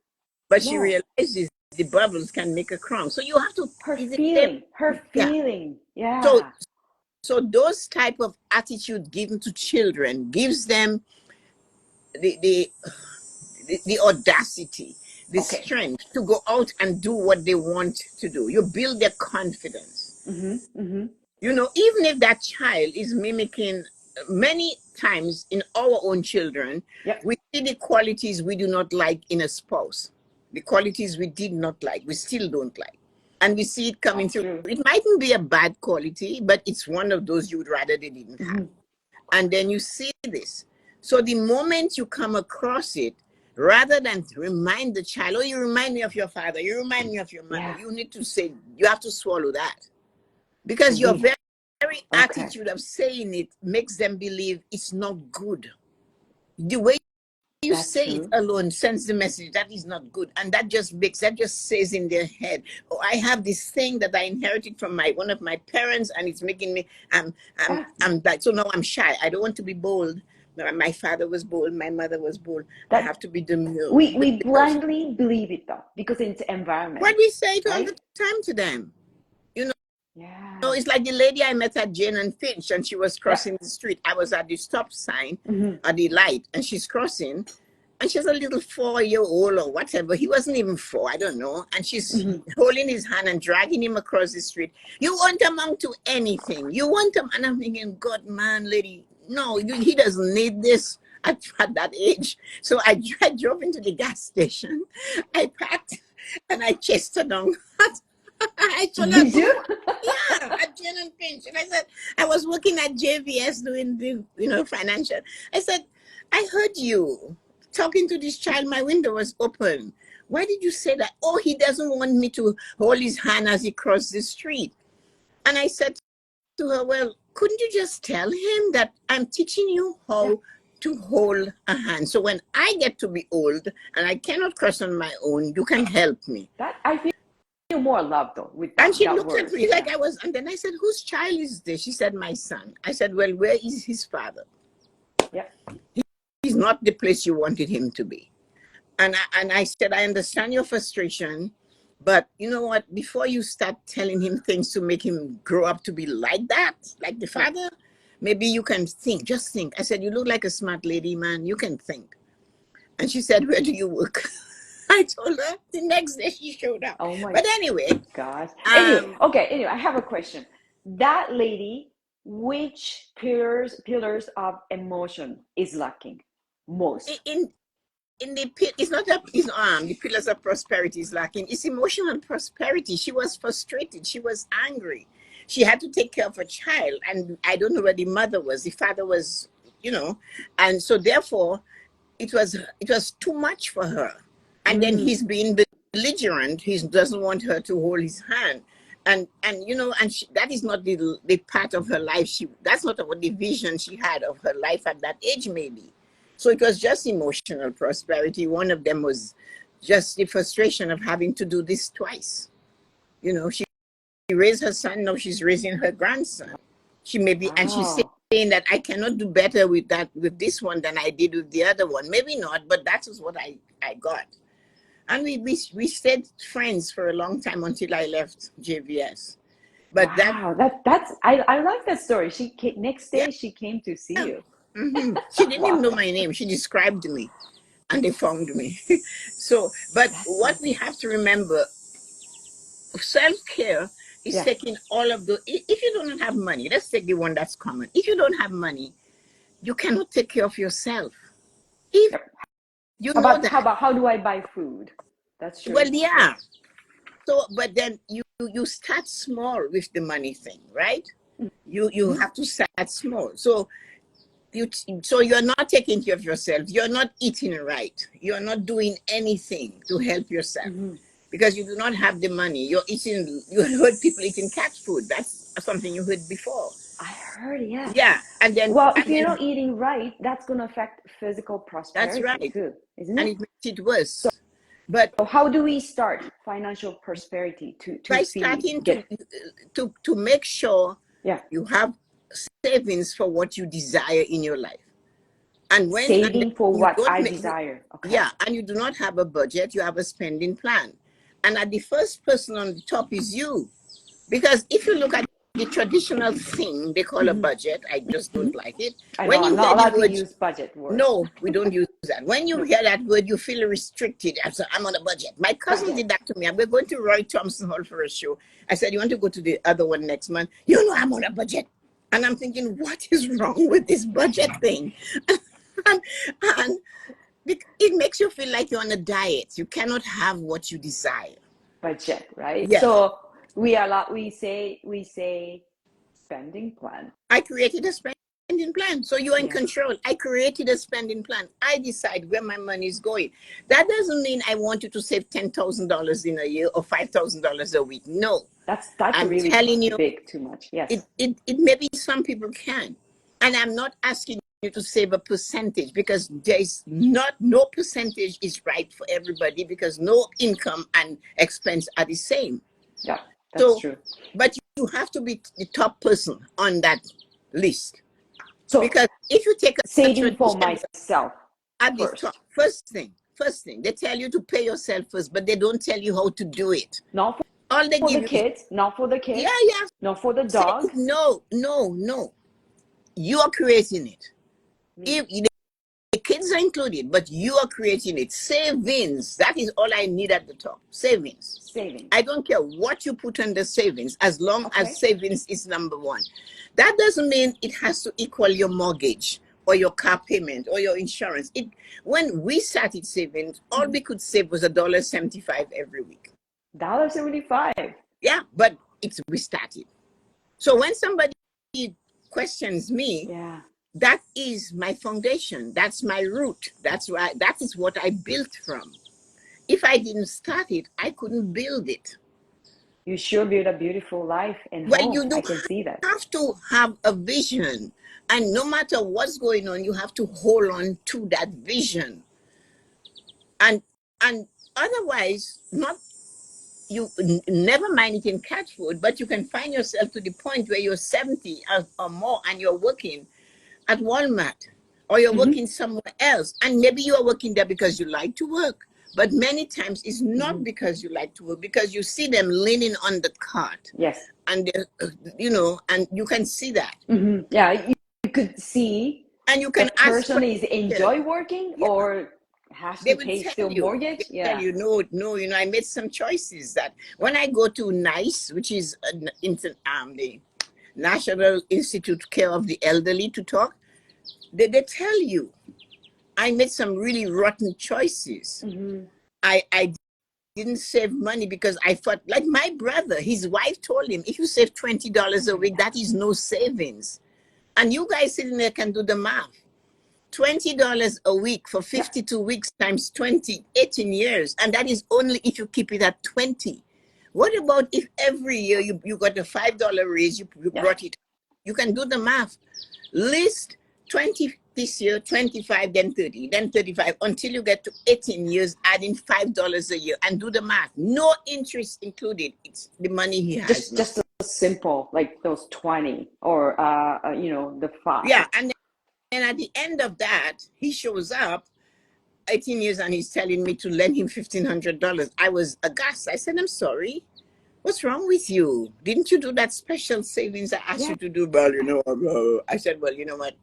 S2: but she
S1: no,
S2: realizes the bubbles can make a crown. So you have to
S1: her
S2: it's the same.
S1: feeling, her
S2: Yeah.
S1: feeling.
S2: So
S1: Yeah.
S2: those type of attitude given to children gives them the the, the audacity, the
S1: Okay.
S2: strength to go out and do what they want to do. You build their confidence.
S1: Mm-hmm. Mm-hmm.
S2: Even if that child is mimicking many times in our own children,
S1: Yep.
S2: we see the qualities we do not like in a spouse, the qualities we did not like, we still don't like. And we see it coming
S1: That's
S2: through.
S1: true.
S2: It mightn't be a bad quality, but it's one of those you would rather they didn't have.
S1: Mm-hmm.
S2: And then you see this. So the moment you come across it, rather than remind the child, oh, you remind me of your father, you remind me of your mother,
S1: Yeah.
S2: you need to say, you have to swallow that. Because your
S1: We.
S2: very
S1: Okay.
S2: attitude of saying it makes them believe it's not good. The way you
S1: That's
S2: say it
S1: true.
S2: alone sends the message that is not good, and that just says in their head, oh, I have this thing that I inherited from my one of my parents, and it's making me
S1: Yeah.
S2: I'm like, so now I'm shy, I don't want to be bold. My father was bold, my mother was bold, I
S1: That
S2: have to be demure.
S1: we blindly believe it though because it's
S2: What
S1: environment,
S2: we say it all
S1: right?
S2: the time to them. you know No,
S1: Yeah.
S2: it's like the lady I met at Jane and Finch, and she was
S1: Yep.
S2: crossing the street. I was at the stop sign,
S1: Mm-hmm.
S2: at the light, and she's crossing, and she's a little 4-year-old or whatever. He wasn't even 4, I don't know. And she's
S1: Mm-hmm.
S2: holding his hand and dragging him across the street. You won't amount to anything. You want him, and I'm thinking, God, man, lady, no, he doesn't need this at that age. So I drove into the gas station. I packed, and I chased her down. I told her,
S1: Did
S2: go.
S1: you?
S2: Yeah, at Jen and Finch. And I said, I was working at JVS doing the, financial. I said, I heard you talking to this child. My window was open. Why did you say that? Oh, he doesn't want me to hold his hand as he crossed the street. And I said to her, well, couldn't you just tell him that I'm teaching you
S1: Yeah.
S2: how to hold a hand? So when I get to be old and I cannot cross on my own, you can help me.
S1: That I feel more love though with
S2: And she
S1: that
S2: looked at
S1: word.
S2: me
S1: Yeah.
S2: like I was, and then I said, whose child is this? She said, my son. I said, well, where is his father?
S1: Yeah.
S2: He's not the place you wanted him to be. And I said, I understand your frustration, but you know what? Before you start telling him things to make him grow up to be like that, like the
S1: Yeah.
S2: father, maybe you can think, just think. I said, you look like a smart lady, man. You can think. And she said, where do you work? I told her. The next day she showed up.
S1: Oh my
S2: But anyway,
S1: gosh. Anyway,
S2: um,
S1: okay. Anyway, I have a question. That lady, which pillars of emotion is lacking most?
S2: in it's not that the pillars of prosperity is lacking. It's emotional prosperity. She was frustrated. She was angry. She had to take care of a child, and I don't know where the mother was. The father was, and so therefore it was too much for her. And then he's being belligerent. He doesn't want her to hold his hand. And you know, and that is not the part of her life. That's not what the vision she had of her life at that age, maybe. So it was just emotional prosperity. One of them was just the frustration of having to do this twice. You know, she raised her son, now she's raising her grandson. She may be, and she's
S1: Wow.
S2: saying that I cannot do better with this one than I did with the other one. Maybe not, but that is what I got. And we stayed friends for a long time until I left JVS. But that,
S1: Wow. That's I like that story. She came, next
S2: yeah,
S1: day she came to see you.
S2: she didn't even
S1: Wow.
S2: know my name. She described me, and they found me. So, but
S1: That's
S2: what we
S1: something.
S2: have to remember, self-care is
S1: Yeah.
S2: taking all of the, if you don't have money, let's take the one that's common. If you don't have money, you cannot take care of yourself. If
S1: Yep.
S2: you know
S1: How
S2: that,
S1: about how do I buy food? That's
S2: well,
S1: true.
S2: yeah.
S1: Yes.
S2: So, but then you start small with the money thing, right? You
S1: Mm-hmm.
S2: have to start small. So you're not taking care of yourself. You're not eating right. You're not doing anything to help yourself
S1: Mm-hmm.
S2: because you do not have the money. You're eating. You heard people eating cat food. That's something you heard before.
S1: I heard, yeah.
S2: Yeah,
S1: Well, if
S2: and
S1: you're
S2: then
S1: not eating right, that's going to affect physical
S2: that's
S1: prosperity
S2: right,
S1: too, isn't
S2: and
S1: it?
S2: it makes it
S1: So
S2: worse. But
S1: how do we start financial prosperity to
S2: by
S1: feel
S2: starting
S1: get
S2: to make sure
S1: yeah,
S2: you have savings for what you desire in your life, and then
S1: saving for
S2: you
S1: what
S2: don't
S1: I
S2: make
S1: desire. Okay.
S2: yeah, and you do not have a budget, you have a spending plan, and at the first person on the top is you. Because if you look at the traditional thing they call a
S1: Mm-hmm.
S2: budget, I just don't like it.
S1: I know
S2: When
S1: I'm
S2: you
S1: not
S2: hear the
S1: allowed to
S2: word,
S1: use budget word.
S2: no, we don't use that. When you
S1: No,
S2: hear that word, you feel restricted. I said, I'm on a budget. My cousin
S1: budget.
S2: did that to me. We're going to Roy Thompson Hall for a show. I said, you want to go to the other one next month? You know, I'm on a budget. And I'm thinking, what is wrong with this budget thing? and, and it makes you feel like you're on a diet. You cannot have what you desire.
S1: Budget, right?
S2: Yes.
S1: So we say spending plan.
S2: I created a spending plan. So you're in
S1: Yeah.
S2: control. I created a spending plan. I decide where my money is going. That doesn't mean I want you to save $10,000 in a year or $5,000 a week. No.
S1: That's
S2: I'm
S1: really
S2: telling you,
S1: big too much. Yes.
S2: it maybe some people can. And I'm not asking you to save a percentage because there's not no percentage is right for everybody because no income and expense are the same.
S1: Yeah, that's
S2: So,
S1: true.
S2: but you have to be the top person on that list.
S1: So
S2: Because if you take a
S1: saving for
S2: traditional
S1: myself
S2: at the top,
S1: first,
S2: first thing, they tell you to pay yourself first, but they don't tell you how to do it.
S1: not
S2: All they
S1: for the
S2: give you is,
S1: kids, not for the
S2: yeah,
S1: kids,
S2: yeah,
S1: not for the
S2: saying
S1: dog.
S2: no, no, no. You are creating it.
S1: Me,
S2: If the kids are included, but you are creating it. Savings, that is all I need at the top. Savings. I
S1: savings.
S2: don't care what you put under savings, as long as
S1: Okay.
S2: savings is number one. That doesn't mean it has to equal your mortgage or your car payment or your insurance. When we started saving, all we could save was $1.75 every week.
S1: $75.
S2: Yeah, but we started. So when somebody questions me,
S1: Yeah.
S2: that is my foundation. That's my root. That is what I built from. If I didn't start it, I couldn't build it.
S1: You sure build a beautiful life and
S2: Well,
S1: home.
S2: you do
S1: I can see that.
S2: have to have a vision. And no matter what's going on, you have to hold on to that vision. And and otherwise, not never mind eating cat food, but you can find yourself to the point where you're 70 or more and you're working at Walmart or you're
S1: Mm-hmm.
S2: working somewhere else. And maybe you are working there because you like to work. But many times it's not
S1: Mm-hmm.
S2: because you like to work, because you see them leaning on the cart.
S1: Yes.
S2: And, and you can see that.
S1: Mm-hmm. Yeah, you could see
S2: And you
S1: the
S2: can ask
S1: person is
S2: questions.
S1: enjoy working
S2: Yeah,
S1: or has
S2: they
S1: to
S2: will
S1: pay
S2: tell
S1: still
S2: you. They
S1: mortgage.
S2: tell
S1: Yeah.
S2: you, no, no, I made some choices that when I go to NICE, which is the National Institute Care of the Elderly to talk, they tell you I made some really rotten choices.
S1: Mm-hmm.
S2: I didn't save money because I thought, like my brother, his wife told him, if you save $20 a week, that is no savings. And you guys sitting there can do the math. $20 a week for
S1: Yeah.
S2: 52 weeks times 20, 18 years. And that is only if you keep it at 20. What about if every year you got a $5 raise, you
S1: Yeah.
S2: brought it? You can do the math. List 20 this year, 25, then 30, then 35, until you get to 18 years, adding $5 a year, and do the math. No interest included. It's the money he has now.
S1: Just so simple, like those 20 or the 5.
S2: Yeah, and then at the end of that, he shows up 18 years and he's telling me to lend him $1,500. I was aghast. I said, I'm sorry. What's wrong with you? Didn't you do that special savings I asked
S1: Yeah.
S2: you to do? Well, I said, well, you know what?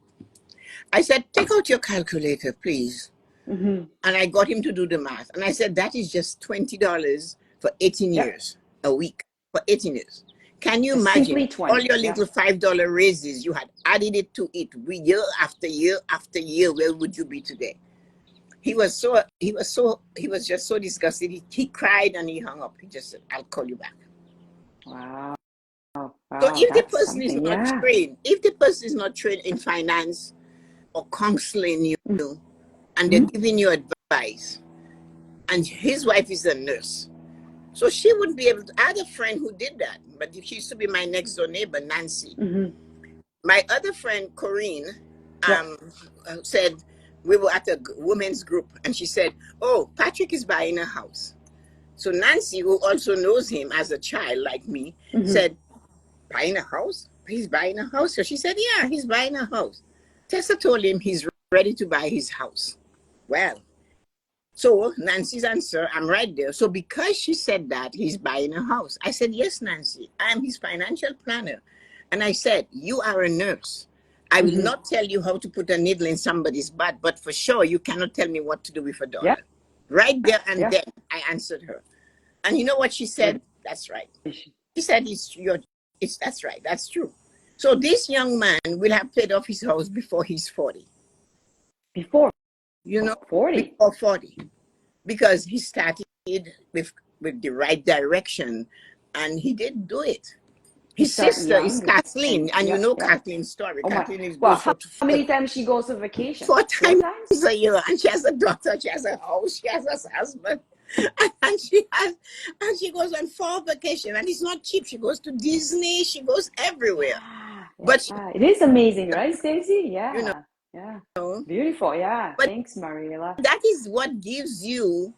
S2: I said, take out your calculator, please.
S1: Mm-hmm.
S2: And I got him to do the math. And I said, that is just $20 for 18
S1: Yeah.
S2: years a week for 18 years. Can you
S1: Just
S2: imagine
S1: simply 20.
S2: all your
S1: Yeah.
S2: little $5 raises, you had added it to it year after year after year? Where would you be today? He was just so disgusted. He cried and he hung up. He just said, I'll call you back.
S1: Wow.
S2: So
S1: Wow.
S2: if the
S1: That's
S2: person is
S1: something.
S2: not
S1: Yeah.
S2: trained, in finance or counseling you, and they're
S1: Mm-hmm.
S2: giving you advice, and his wife is a nurse, so she wouldn't be able to. I had a friend who did that, but she used to be my next door neighbor, Nancy.
S1: Mm-hmm.
S2: My other friend, Corinne,
S1: Yeah.
S2: said, we were at a women's group, and she said, oh, Patrick is buying a house. So Nancy, who also knows him as a child like me,
S1: Mm-hmm.
S2: said, buying a house? He's buying a house? So she said, yeah, he's buying a house. Tessa told him he's ready to buy his house. Well, so Nancy's answer, I'm right there. So because she said that, he's buying a house. I said, yes, Nancy, I am his financial planner. And I said, you are a nurse. I will not tell you how to put a needle in somebody's butt, but for sure, you cannot tell me what to do with a dollar.
S1: Yeah.
S2: Right there and
S1: Yeah.
S2: then, I answered her. And you know what she said? That's right. She said, that's right. That's true. So this young man will have paid off his house before he's 40.
S1: Before
S2: You know,
S1: 40.
S2: before 40. Because he started with the right direction, and he did do it. His
S1: Start
S2: sister is
S1: young.
S2: Kathleen, and you know
S1: Yeah.
S2: Kathleen's story.
S1: Oh my.
S2: Kathleen
S1: Well,
S2: goes
S1: how
S2: for
S1: many times she goes on vacation?
S2: 4
S1: 4
S2: times
S1: times?
S2: a year, and she has a daughter, she has a house, she has a husband, and she goes on 4 vacation, and it's not cheap. She goes to Disney, she goes everywhere.
S1: Yeah.
S2: But she,
S1: It is amazing, right, Stacey? Yeah.
S2: you
S1: Yeah.
S2: know,
S1: Beautiful. Yeah.
S2: but
S1: Thanks, Mariela.
S2: that is what gives you,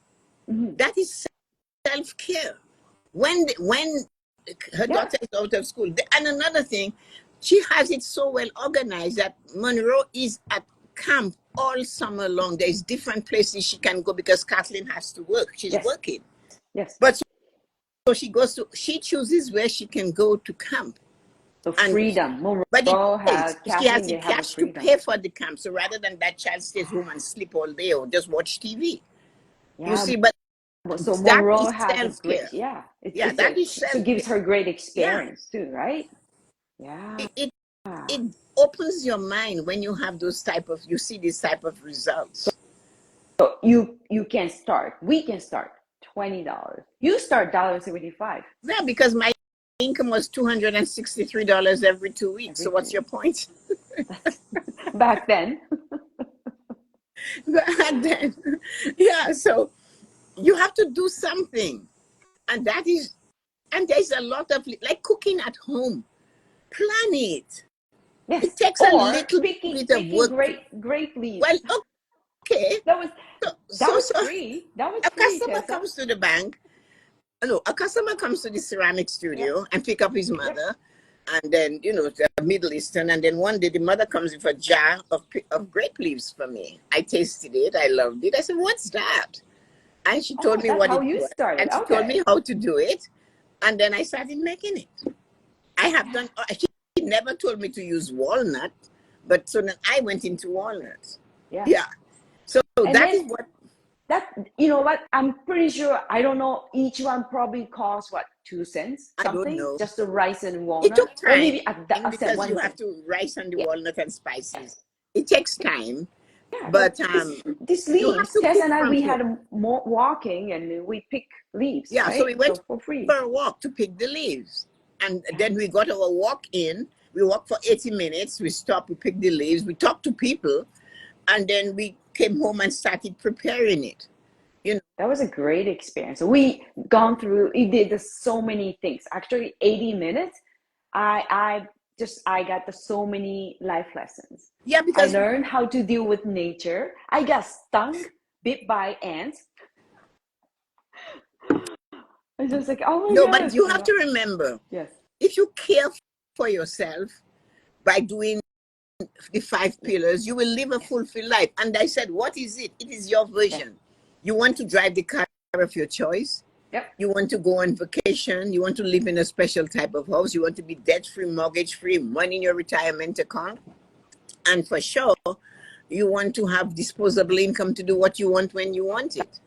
S2: that is self-care. When her daughter is out of school. And another thing, she has it so well organized that Monroe is at camp all summer long. There's different places she can go because Kathleen has to work. She's working.
S1: Yes.
S2: But so she chooses where she can go to camp.
S1: So
S2: And
S1: freedom.
S2: but
S1: Monroe
S2: has,
S1: has
S2: she has
S1: Kathleen.
S2: the
S1: They have a
S2: cash to
S1: freedom.
S2: pay for the camp. So rather than that child stays home and sleep all day or just watch TV.
S1: Yeah.
S2: You see, but
S1: So
S2: that
S1: Monroe
S2: is
S1: has a
S2: self-care.
S1: great. Yeah.
S2: That is
S1: So gives
S2: self-care.
S1: her great
S2: Yeah.
S1: experience too, right? Yeah.
S2: It opens your mind when you have you see this type of results.
S1: So you can start. We can start $20. You start $1.75.
S2: Yeah, because my income was $263 every 2 weeks. So what's your point?
S1: Back then.
S2: Back then. Yeah, so you have to do something. And there's a lot of, like cooking at home. Plan it.
S1: Yes.
S2: It takes a
S1: Or
S2: little bit of
S1: picking
S2: work.
S1: grape leaves.
S2: Well, okay.
S1: That was
S2: So
S1: free. That was
S2: a
S1: free,
S2: customer
S1: Tessa.
S2: comes to the bank. No, a customer comes to the ceramic studio and pick up his mother, and then the Middle Eastern, and then one day the mother comes with a jar of grape leaves for me. I tasted it, I loved it. I said, "What's that?" And she told me
S1: That's
S2: what
S1: how
S2: it
S1: you
S2: was,
S1: started.
S2: and she told me how to do it, and then I started making it. I have done. She never told me to use walnut, but so then I went into walnuts. Yeah. So
S1: And
S2: that
S1: then,
S2: is what.
S1: you know what? I'm pretty sure, I don't know, each one probably costs what, 2 cents?
S2: I don't
S1: Something?
S2: know.
S1: Just the rice and
S2: It
S1: walnut?
S2: took
S1: Or
S2: time
S1: maybe a cent,
S2: because
S1: 1
S2: you
S1: cent.
S2: have to rice on the
S1: Yeah.
S2: walnut and spices. It takes time,
S1: Yeah,
S2: but
S1: this
S2: you have
S1: leaves,
S2: to
S1: Tess
S2: cook
S1: and I,
S2: from
S1: we
S2: home.
S1: had more walking and we pick leaves,
S2: Yeah, so
S1: right?
S2: we went
S1: So for free.
S2: for a walk to pick the leaves, and then we got our walk in. We walked for 80 minutes. We stopped. We picked the leaves. We talked to people, and then we came home and started preparing it. You know,
S1: That was a great experience. We gone through, we did so many things. Actually, 80 minutes, I got so many life lessons.
S2: yeah,
S1: I
S2: because
S1: learned how to deal with nature. I got stung, bit by ants. I was just like, oh my
S2: no, but
S1: gosh.
S2: you have to remember,
S1: Yes.
S2: if you care for yourself by doing the five
S1: Yes.
S2: pillars, you will live a
S1: Yes.
S2: fulfilled life. And I said, what is it? It is your
S1: Yes.
S2: version. You want to drive the car of your choice.
S1: Yep.
S2: You want to go on vacation. You want to live in a special type of house. You want to be debt-free, mortgage-free, money in your retirement account. And for sure, you want to have disposable income to do what you want when you want it.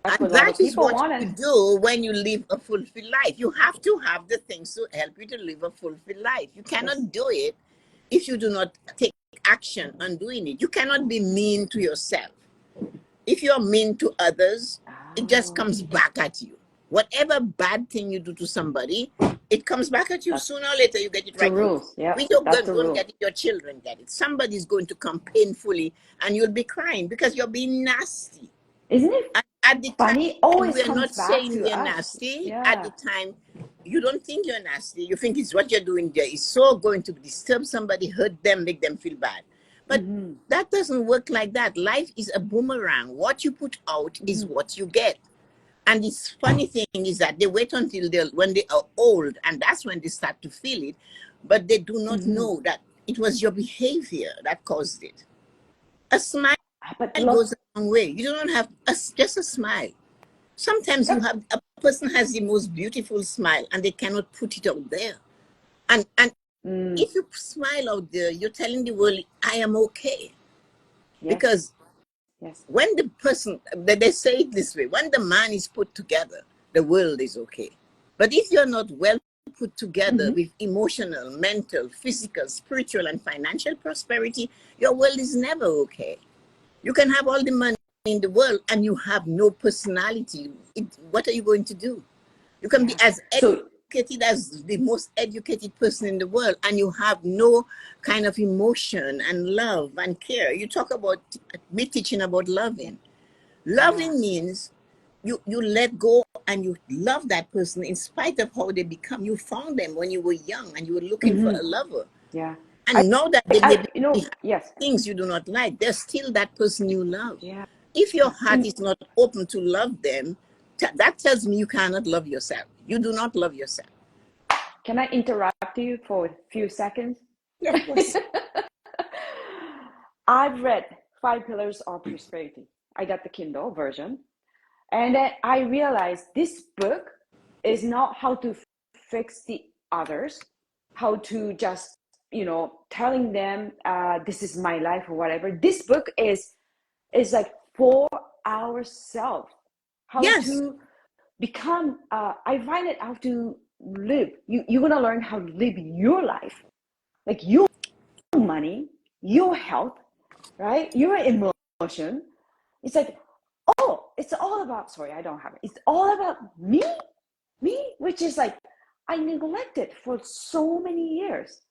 S1: That's
S2: And
S1: what a lot
S2: that
S1: of
S2: is
S1: people
S2: what you
S1: wanted.
S2: do when you live a fulfilled life. You have to have the things to help you to live a fulfilled life. You
S1: Yes.
S2: cannot do it if you do not take action on doing it. You cannot be mean to yourself. If you're mean to others, it just
S1: Oh,
S2: comes back at you. Whatever bad thing you do to somebody, it comes back at you.
S1: that's
S2: Sooner or later, you get it
S1: the
S2: right.
S1: rules.
S2: We
S1: Yep. That's the
S2: don't
S1: rule.
S2: get it, your children get it. Somebody's going to come painfully and you'll be crying because you're being nasty.
S1: Isn't it
S2: At the
S1: funny?
S2: time,
S1: Always
S2: we're
S1: comes
S2: not
S1: back
S2: saying
S1: to
S2: we're
S1: us.
S2: nasty. At the
S1: Yeah.
S2: time, you don't think you're nasty. You think it's what you're doing there is so going to disturb somebody, hurt them, make them feel bad. But
S1: Mm-hmm.
S2: that doesn't work like that. Life is a boomerang. What you put out is
S1: Mm-hmm.
S2: what you get. And this funny thing is that they wait until when they are old, and that's when they start to feel it. But they do not
S1: Mm-hmm.
S2: know that it was your behavior that caused it. A smile
S1: But look,
S2: goes a long way. You don't have just a smile. Sometimes you
S1: yep.
S2: have a person has the most beautiful smile and they cannot put it out there. And
S1: Mm,
S2: if you smile out there, you're telling the world, I am okay.
S1: yes.
S2: Because
S1: Yes.
S2: when the person, they say it this way, when the man is put together, the world is okay. But if you're not well put together
S1: Mm-hmm.
S2: with emotional, mental, physical, spiritual, and financial prosperity, your world is never okay. You can have all the money in the world and you have no personality. What are you going to do? You can be
S1: Yeah.
S2: as
S1: So,
S2: educated as the most educated person in the world and you have no kind of emotion and love and care. You talk about me teaching about
S1: yeah.
S2: loving.
S1: Yeah.
S2: Loving means you let go and you love that person in spite of how they become. You found them when you were young and you were looking for
S1: Mm-hmm.
S2: a lover.
S1: Yeah. I,
S2: And now that they may be
S1: yes.
S2: things you do not like, they're still that person you love.
S1: Yeah.
S2: If your heart
S1: In,
S2: is not open to love them, that tells me you cannot love yourself. You do not love yourself.
S1: can I interrupt you for a few seconds?
S2: Yeah, of course.
S1: I've read Five Pillars of Prosperity. I got the Kindle version. And then I realized this book is not how to fix the others, how to just, telling them this is my life or whatever. This book is like for ourselves, how
S2: Yes.
S1: to become. I find it how to live. You're gonna learn how to live your life, like your money, your health, right? Your emotion. It's like, oh, it's all about, sorry, I don't have it. It's all about me, which is like, I neglected for so many years.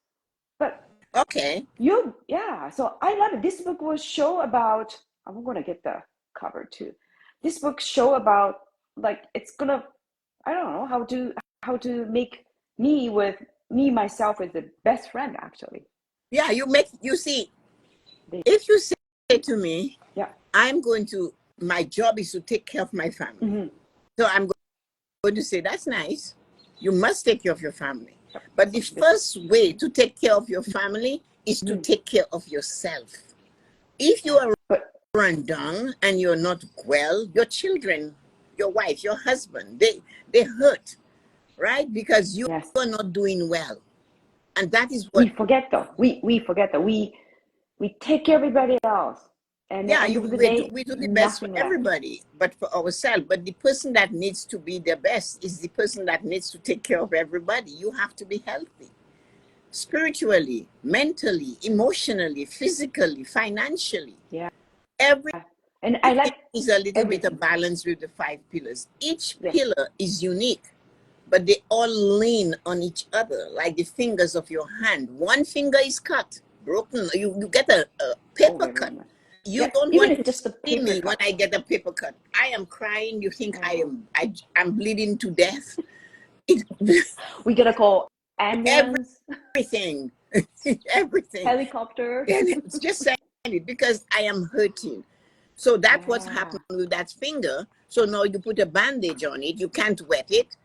S1: But
S2: Okay.
S1: yeah, so I love it. This book will show about, I'm going to get the cover too. This book show about, like, it's going to, I don't know, how to make myself as the best friend, actually.
S2: Yeah, you see,
S1: They,
S2: if you say to me,
S1: yeah.
S2: my job is to take care of my family.
S1: Mm-hmm.
S2: So I'm going to say, that's nice. You must take care of your family.
S1: Yep.
S2: But the
S1: So this,
S2: first way to take care of your family is to
S1: mm-hmm.
S2: take care of yourself. If you
S1: Yeah.
S2: are
S1: But
S2: run down and you're not well, your children, your wife, your husband, they hurt, right? Because you
S1: yes,
S2: are not doing well. And that is
S1: we
S2: what,
S1: forget though. We forget that we take care of everybody else, and at
S2: yeah,
S1: the end of the day,
S2: we do the best for
S1: nothing left.
S2: everybody, but for ourselves. But the person that needs to be the best is the person that needs to take care of everybody. You have to be healthy spiritually, mentally, emotionally, physically, financially.
S1: Yeah,
S2: Everything
S1: and I like
S2: is a little bit of
S1: everything.
S2: balance with the five pillars. Each
S1: Yes.
S2: pillar is unique, but they all lean on each other like the fingers of your hand. One finger is cut, broken. You get a
S1: Oh,
S2: paper
S1: wait a
S2: cut.
S1: minute.
S2: You
S1: Yeah,
S2: don't
S1: even
S2: want
S1: if
S2: to
S1: it's just a
S2: see
S1: paper
S2: me when
S1: cut.
S2: I get a paper cut. I am crying. You think
S1: Oh.
S2: I'm bleeding to death. It,
S1: We gotta call ambulance,
S2: everything, everything.
S1: helicopter.
S2: And it's just saying it because I am hurting. So that's what's
S1: Yeah.
S2: happened with that finger. So now you put a bandage on it. You can't wet it.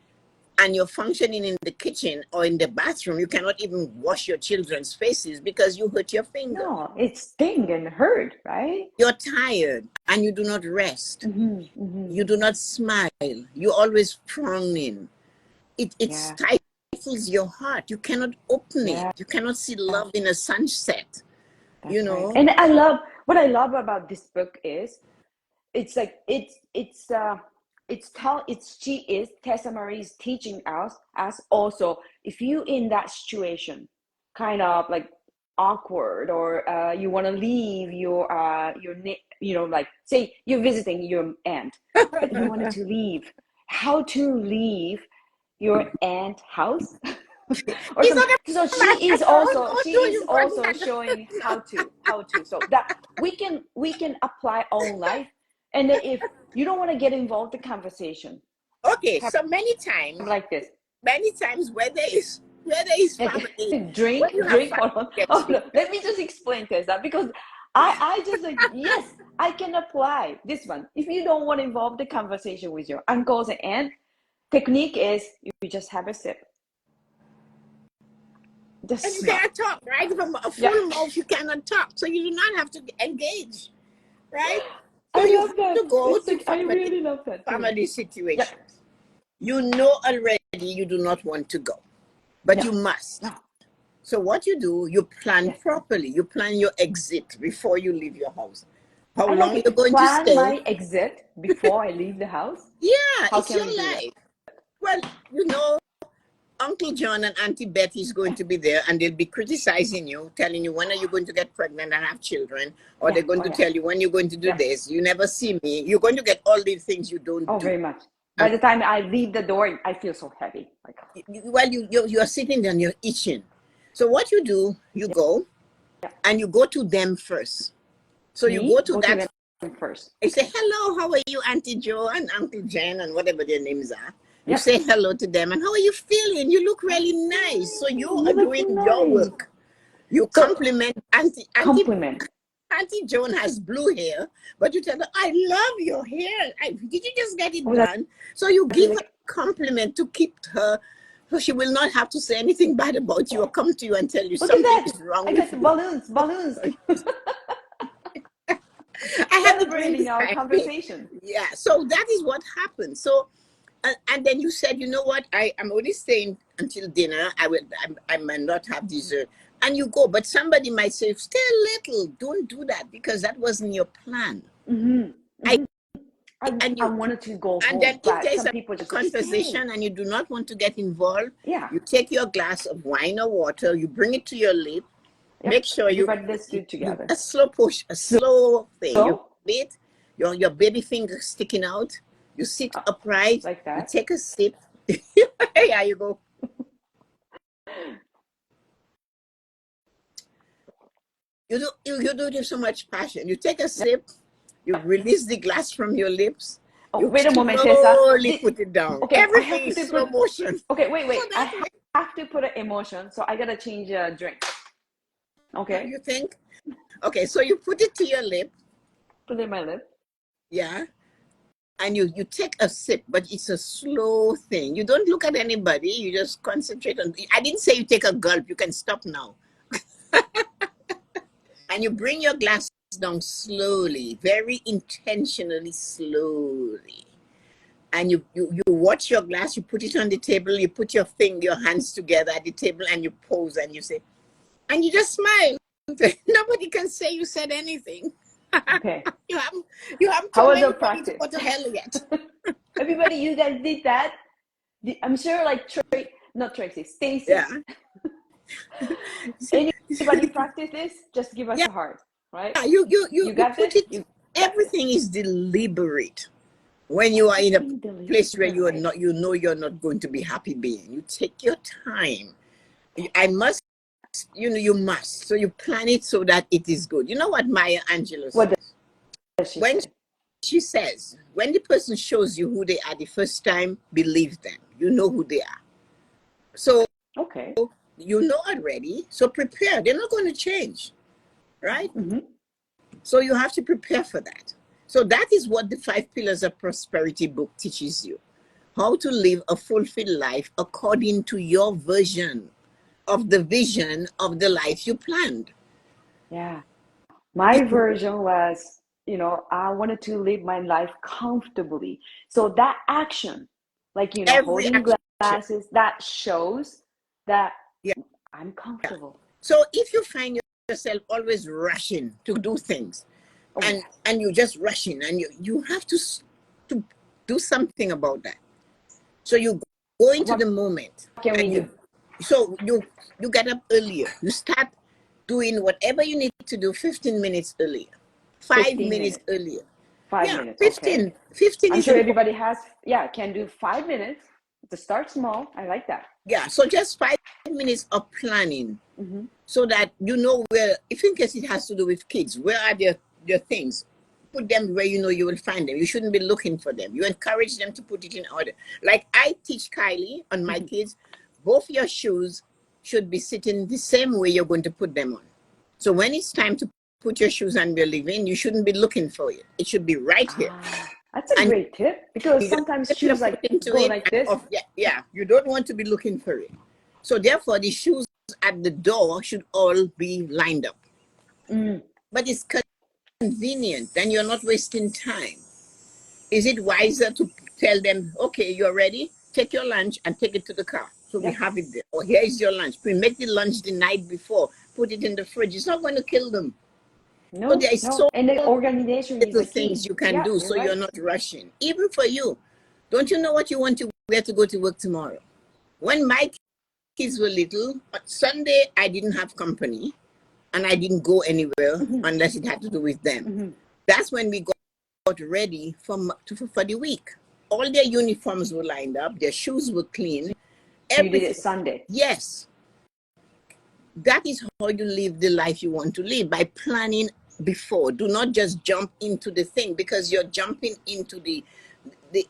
S2: And you're functioning in the kitchen or in the bathroom. You cannot even wash your children's faces because you hurt your finger.
S1: No, it sting and hurt, right?
S2: You're tired and you do not rest. You do not smile. You're always frowning. It
S1: Yeah,
S2: stifles your heart. You cannot open it.
S1: yeah,
S2: You cannot see love in a sunset. You
S1: that's right.
S2: know?
S1: And what I love about this book is it's like she is Tessa-Marie is teaching us also, if you in that situation, kind of like awkward, or you want to leave like say you're visiting your aunt, but you wanted to leave, how to leave your aunt house or
S2: He's
S1: some.
S2: on the
S1: So
S2: microphone. Oh,
S1: she
S2: no,
S1: is
S2: you brought
S1: also
S2: that.
S1: showing how to, so that we can apply all life. And then if you don't want to get involved in conversation,
S2: Okay,
S1: have
S2: so
S1: like this,
S2: many times where there is family, when
S1: drink
S2: you have
S1: drink
S2: family
S1: hold on.
S2: get
S1: Oh no,
S2: together.
S1: let me just explain this, that because I just like, yes, I can apply this one. If you don't want to involve the conversation with your uncles and aunt, technique is you just have a sip,
S2: And
S1: just
S2: you
S1: smell.
S2: cannot talk, right? From a
S1: Yeah,
S2: full mouth, you cannot talk. So you do not have to engage, right? So
S1: I
S2: you
S1: love
S2: have
S1: that.
S2: to go
S1: It's
S2: to
S1: like, I really love that too.
S2: family
S1: Yeah.
S2: situations. You know already you do not want to go, but
S1: No,
S2: you must.
S1: no.
S2: So what you do, you plan
S1: Yes.
S2: properly. You plan your exit before you leave your house. How
S1: I like
S2: long you're
S1: it.
S2: going to
S1: Plan
S2: stay?
S1: my exit before I leave the house.
S2: Yeah,
S1: How
S2: it's
S1: can
S2: your
S1: we do that?
S2: life. Well, you know, Uncle John and Auntie Betty is going
S1: Yeah.
S2: to be there and they'll be criticizing you, telling you when are you going to get pregnant and have children, or
S1: Yeah.
S2: they're going
S1: Oh
S2: to
S1: yeah.
S2: tell you when you're going to do
S1: Yeah.
S2: this. You never see me. You're going to get all these things you don't
S1: Oh,
S2: do.
S1: very much. By
S2: And
S1: the time I leave the door, I feel so heavy. Like,
S2: while you're sitting there and you're itching. So what you do, you
S1: yeah.
S2: go
S1: Yeah.
S2: and you go to them first. So you go
S1: Me,
S2: to
S1: go to
S2: that.
S1: them first.
S2: You say, hello, how are you, Auntie Joe and Uncle Jen and whatever their names are. You
S1: Yep.
S2: say hello to them and how are you feeling? You look
S1: I'm
S2: really nice. So you
S1: fine.
S2: are
S1: You look
S2: doing your
S1: nice.
S2: work. You
S1: So
S2: compliment
S1: compliment.
S2: Auntie Joan has blue hair, but you tell her, I love your hair. Did you just get it
S1: Oh, that's
S2: done? So you give her
S1: like,
S2: a compliment to keep her, so she will not have to say anything bad about you or come to you and tell you
S1: look at
S2: something
S1: that.
S2: is wrong
S1: I
S2: with
S1: got the
S2: you.
S1: balloons
S2: I had the
S1: celebrating
S2: greatest
S1: our
S2: time.
S1: conversation.
S2: Yeah, so that is what happened. So, and then you said, you know what? I'm only staying until dinner. I might not have dessert. And you go, but somebody might say, stay a little. Don't do that because that wasn't your plan.
S1: Mm-hmm.
S2: I
S1: Mm-hmm.
S2: and
S1: I
S2: you
S1: wanted to go
S2: and
S1: home,
S2: then if
S1: but
S2: there's
S1: some
S2: a
S1: people just say, stay.
S2: conversation and you do not want to get involved,
S1: Yeah.
S2: you take your glass of wine or water, you bring it to your lip.
S1: Yep.
S2: Make sure
S1: Everybody, let's do it
S2: you
S1: together.
S2: a slow push, a slow thing. You
S1: So,
S2: it, your baby finger sticking out. You sit upright.
S1: like
S2: You
S1: that.
S2: take a sip. Yeah, you go. You do it with so much passion. You take a
S1: Yep.
S2: sip. You release the glass from your lips.
S1: Oh,
S2: You
S1: wait a moment, Tessa.
S2: slowly put it down.
S1: Okay, I have
S2: Everything is
S1: to
S2: slow
S1: put.
S2: motion.
S1: Okay, wait.
S2: So
S1: I
S2: that way,
S1: have to put an emotion, so I gotta change a drink. Okay,
S2: you think, okay, so you put it to your lip,
S1: put it in my lip.
S2: yeah, and you take a sip, but it's a slow thing. You don't look at anybody. You just concentrate on. I didn't say you take a gulp. You can stop now, and you bring your glass down slowly, very intentionally, slowly. And you watch your glass. You put it on the table. You put your hands together at the table, and you pose, and you say, and you just smile. Nobody can say you said anything.
S1: Okay.
S2: you haven't you haven't
S1: How
S2: told
S1: was the
S2: anybody to
S1: practice?
S2: go to hell yet.
S1: Everybody, you guys did that. I'm sure, like not Tracy,
S2: Yeah.
S1: Stacy. Anybody practice this? Just give us
S2: Yeah.
S1: a heart, right?
S2: You
S1: You got
S2: put
S1: this.
S2: it.
S1: You got this.
S2: Everything is deliberate. When you are in a
S1: Everything
S2: place where you are
S1: deliberate.
S2: not, you know you're not going to be happy being. You take your time. I must you must. So you plan it so that it is good. You know what Maya Angelou
S1: What
S2: says?
S1: does she
S2: When
S1: say?
S2: she says, when the person shows you who they are the first time, believe them. You know who they are. So
S1: Okay.
S2: you know already. So prepare. They're not going to change, right?
S1: Mm-hmm.
S2: So you have to prepare for that. So that is what the 5 Pillars of Prosperity book teaches you. How to live a fulfilled life according to your version of the vision of the life you planned.
S1: Yeah. My version was, I wanted to live my life comfortably. So that action, like,
S2: Every
S1: holding
S2: action.
S1: glasses, that shows that
S2: Yeah.
S1: I'm comfortable.
S2: So if you find yourself always rushing to do things,
S1: Oh,
S2: and
S1: yeah.
S2: you're just rushing, and you have to do something about that. So you go into
S1: What
S2: the moment,
S1: can we
S2: and
S1: do?
S2: you get up earlier. You start doing whatever you need to do 15 minutes earlier, 5
S1: 15
S2: minutes
S1: minutes,
S2: earlier.
S1: 5
S2: Yeah,
S1: minutes. Okay.
S2: 15
S1: I'm
S2: is
S1: sure
S2: important.
S1: everybody can do 5 minutes to start small. I like that.
S2: Yeah, so just 5 minutes of planning,
S1: Mm-hmm.
S2: so that you know where, if in case it has to do with kids, where are their things? Put them where you know you will find them. You shouldn't be looking for them. You encourage them to put it in order. Like I teach Kylie on my
S1: Mm-hmm.
S2: kids, both your shoes should be sitting the same way you're going to put them on. So when it's time to put your shoes on your living, you shouldn't be looking for it. It should be right here.
S1: That's a
S2: And
S1: great tip because
S2: you just
S1: sometimes
S2: dip your
S1: shoes
S2: foot
S1: like
S2: into
S1: go
S2: it
S1: like
S2: and
S1: this.
S2: off. Yeah, yeah. You don't want to be looking for it. So therefore, the shoes at the door should all be lined up.
S1: Mm.
S2: But it's convenient, then you're not wasting time. Is it wiser to tell them, okay, you're ready, take your lunch and take it to the car, so we
S1: Yeah.
S2: have it there? Or here is your lunch. We make the lunch the night before, put it in the fridge. It's not going to kill them. So
S1: No,
S2: there is
S1: no.
S2: so
S1: And the organization is
S2: little
S1: the
S2: things
S1: key.
S2: you can
S1: Yeah,
S2: do,
S1: you're
S2: so you're
S1: right.
S2: not rushing. Even for you, don't you know what you want to wear to go to work tomorrow? When my kids were little, on Sunday I didn't have company and I didn't go anywhere
S1: Mm-hmm.
S2: unless it had to do with them.
S1: Mm-hmm.
S2: That's when we got ready for the week. All their uniforms were lined up, their shoes were clean,
S1: You did it
S2: everything.
S1: Sunday.
S2: Yes, that is how you live the life you want to live, by planning before. Do not just jump into the thing, because you're jumping into the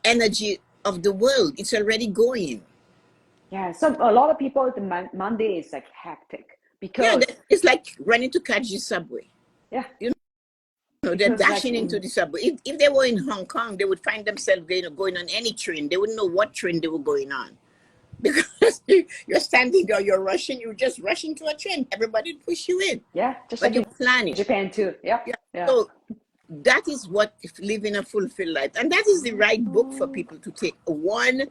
S2: energy of the world. It's already going.
S1: Yeah, a lot of people, the Monday is like hectic
S2: Yeah,
S1: because,
S2: it's like running to catch the subway.
S1: yeah,
S2: You know, they're
S1: because like,
S2: dashing into the subway. If they were in Hong Kong, they would find themselves going on any train. They wouldn't know what train they were going on, because you're standing there, you're rushing, you're just rushing to a train. Everybody push you in,
S1: yeah, just
S2: but
S1: like
S2: you
S1: in
S2: plan it.
S1: Japan too. Yeah,
S2: Yeah.
S1: yeah.
S2: So that is what living a fulfilled life, and that is the right book for
S1: Oh,
S2: people to take one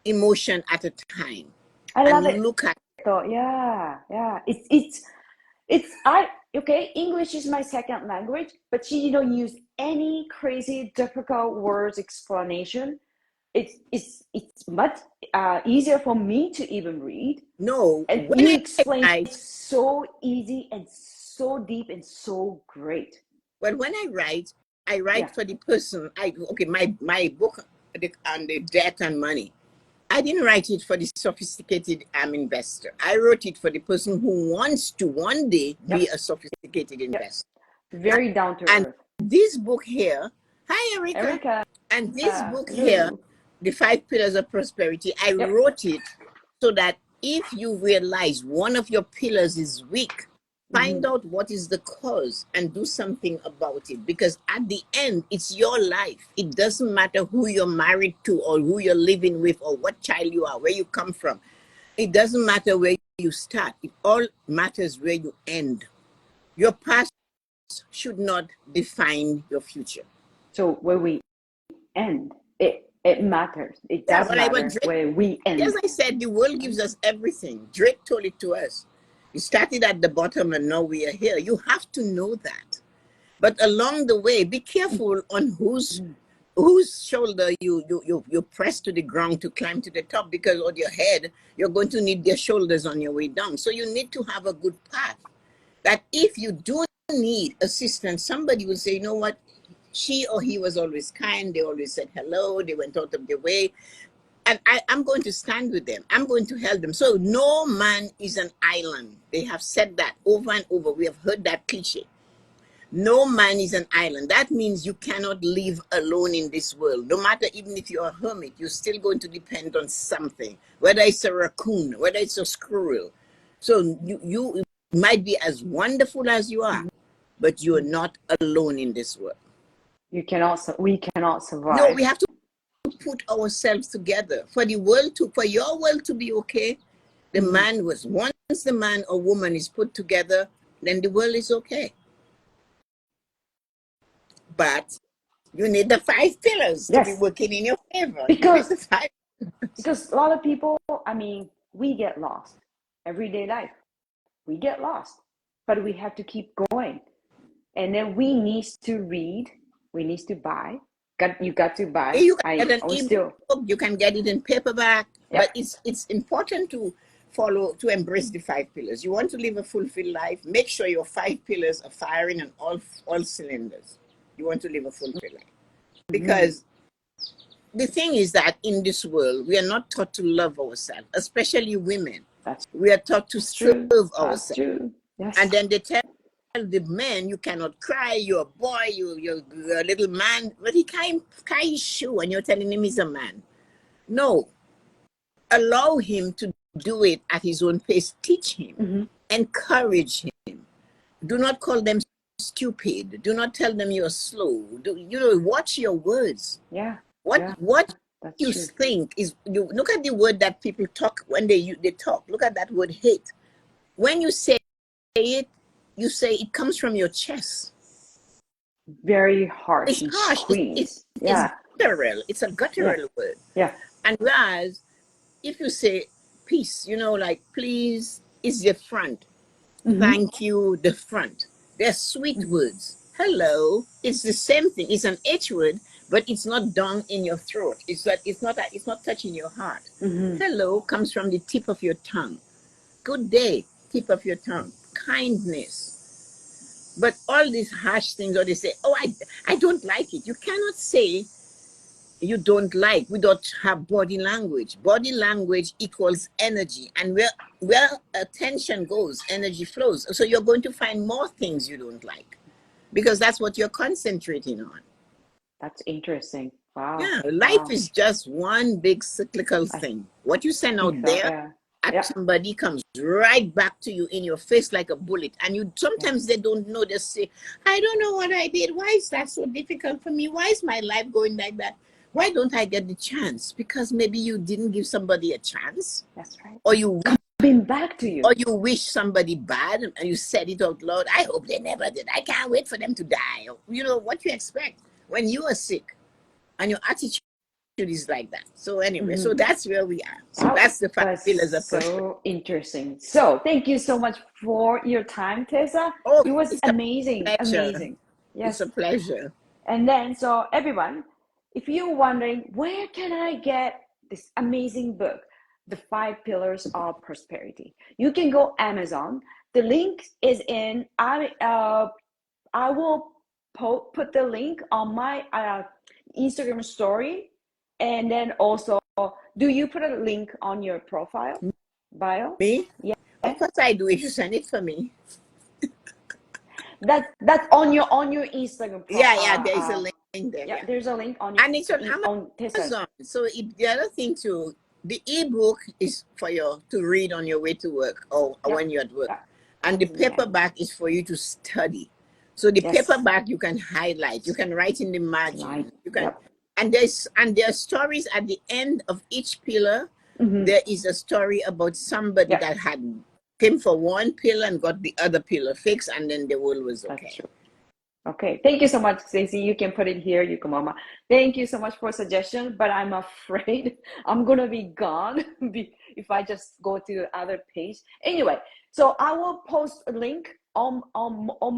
S2: emotion at a time
S1: I love
S2: and
S1: it
S2: look at.
S1: though. Yeah, yeah. I okay. English is my second language, but she don't use any crazy difficult words explanation. It's much easier for me to even read,
S2: No,
S1: and
S2: when
S1: you
S2: I
S1: explain
S2: write,
S1: so easy and so deep and so great.
S2: well, when I write
S1: Yeah.
S2: for the person. Okay, my book on the debt and money. I didn't write it for the sophisticated investor. I wrote it for the person who wants to one day be
S1: Yep.
S2: a sophisticated
S1: Yep.
S2: investor.
S1: Very down to
S2: And
S1: earth.
S2: this book here, hi Erica,
S1: Erica,
S2: and this book here,
S1: hello.
S2: the 5 Pillars of Prosperity, I
S1: Yep.
S2: wrote it so that if you realize one of your pillars is weak, find
S1: Mm-hmm.
S2: out what is the cause and do something about it. Because at the end, it's your life. It doesn't matter who you're married to or who you're living with or what child you are, where you come from. It doesn't matter where you start. It all matters where you end. Your past should not define your future.
S1: So where we end, it matters. It
S2: Yeah,
S1: does
S2: but
S1: matter where we
S2: as
S1: end.
S2: I said, the world gives us everything. Drake told it to us. We started at the bottom and now we are here. You have to know that. But along the way, be careful on whose shoulder you press to the ground to climb to the top, because on your head, you're going to need their shoulders on your way down. So you need to have a good path. That if you do need assistance, somebody will say, you know what? She or he was always kind. They always said hello. They went out of their way. And I'm going to stand with them. I'm going to help them. So no man is an island. They have said that over and over. We have heard that cliche. No man is an island. That means you cannot live alone in this world. No matter, even if you're a hermit, you're still going to depend on something, whether it's a raccoon, whether it's a squirrel. So you might be as wonderful as you are, but you're not alone in this world.
S1: We cannot
S2: No,
S1: survive.
S2: we have to put ourselves together for your world to be okay. The man was, once the man or woman is put together, then the world is okay. But you need the 5 pillars to be
S1: Yes,
S2: working in your favor.
S1: because a lot of people, I mean, we get lost. Everyday life, we get lost, but we have to keep going. And then we need to read. We need to buy. You got to buy.
S2: You can get
S1: I
S2: an
S1: was
S2: ebook,
S1: still.
S2: you can get it in paperback,
S1: Yep.
S2: but it's important to embrace the 5 pillars. You want to live a fulfilled life, make sure your 5 pillars are firing on all cylinders. You want to live a fulfilled life. Because the thing is that in this world, we are not taught to love ourselves, especially women.
S1: That's
S2: We are taught to serve
S1: true. That's
S2: ourselves.
S1: true. Yes.
S2: And then they tell the man, you cannot cry, you're a boy, you're a little man, but he can't his shoe, and you're telling him he's a man. No. Allow him to do it at his own pace. Teach him. Encourage him. Do not call them stupid. Do not tell them you're slow. Watch your words.
S1: Yeah.
S2: What
S1: That's
S2: you
S1: true.
S2: think is, you look at the word that people talk when they talk. Look at that word hate. When you say it, you say it comes from your chest.
S1: Very harsh
S2: It's
S1: and
S2: harsh.
S1: screams.
S2: It's
S1: Yeah.
S2: guttural. It's a guttural
S1: Yeah.
S2: word.
S1: Yeah.
S2: And whereas if you say peace, like please is the front, thank you, the front. They're sweet words. Hello, it's the same thing. It's an H word, but it's not down in your throat. It's not touching your heart. Hello comes from the tip of your tongue. Good day, tip of your tongue. Kindness. But all these harsh things, or they say, oh, I don't like it. You cannot say you don't like. We don't have body language. Body language equals energy. And where attention goes, energy flows. So you're going to find more things you don't like because that's what you're concentrating on.
S1: That's interesting. Wow.
S2: Yeah, life is just one big cyclical
S1: I
S2: thing. What you send
S1: think
S2: out
S1: so.
S2: there
S1: Yeah.
S2: at
S1: Yeah.
S2: somebody comes right back to you in your face like a bullet. And you sometimes they don't know, they say, I don't know what I did. Why is that so difficult for me? Why is my life going like that? Why don't I get the chance? Because maybe you didn't give somebody a chance.
S1: That's right.
S2: Or you
S1: Coming back to you.
S2: or you wish somebody bad and you said it out loud. I hope they never did. I can't wait for them to die. You know what you expect when you are sick and your attitude is like that. So anyway, so that's where we are. So
S1: That
S2: that's the 5
S1: was
S2: pillars of prosperity.
S1: so interesting. So thank you so much for your time, Tessa.
S2: Oh,
S1: It was
S2: it's a
S1: amazing.
S2: pleasure.
S1: Amazing.
S2: It's a
S1: Yes.
S2: pleasure.
S1: And then, so everyone, if you're wondering, where can I get this amazing book, The 5 Pillars of Prosperity? You can go Amazon. The link is in, I will put the link on my Instagram story. And then also, do you put a link on your profile bio?
S2: Me?
S1: Yeah.
S2: Of course I do if you send it for me.
S1: That's on your Instagram
S2: Yeah, there is a link there.
S1: yeah,
S2: Yeah.
S1: there's a link on
S2: And it's on
S1: on Tessa's.
S2: Amazon. So the other thing too, the ebook is for you to read on your way to work or
S1: Yep.
S2: when you're at work.
S1: Yeah.
S2: And the
S1: That's in the end.
S2: paperback is for you to study. So the
S1: Yes.
S2: paperback you can highlight, you can write in the margin,
S1: Right.
S2: you can,
S1: Yep.
S2: and there are stories at the end of each pillar. There is a story about somebody
S1: Yep.
S2: that came for one pillar and got the other pillar fixed, and then the world was okay.
S1: That's true. Okay, thank you so much, Stacey. You can put it here, you can, Mama. Thank you so much for suggestion, but I'm afraid I'm gonna be gone if I just go to the other page. Anyway, so I will post a link on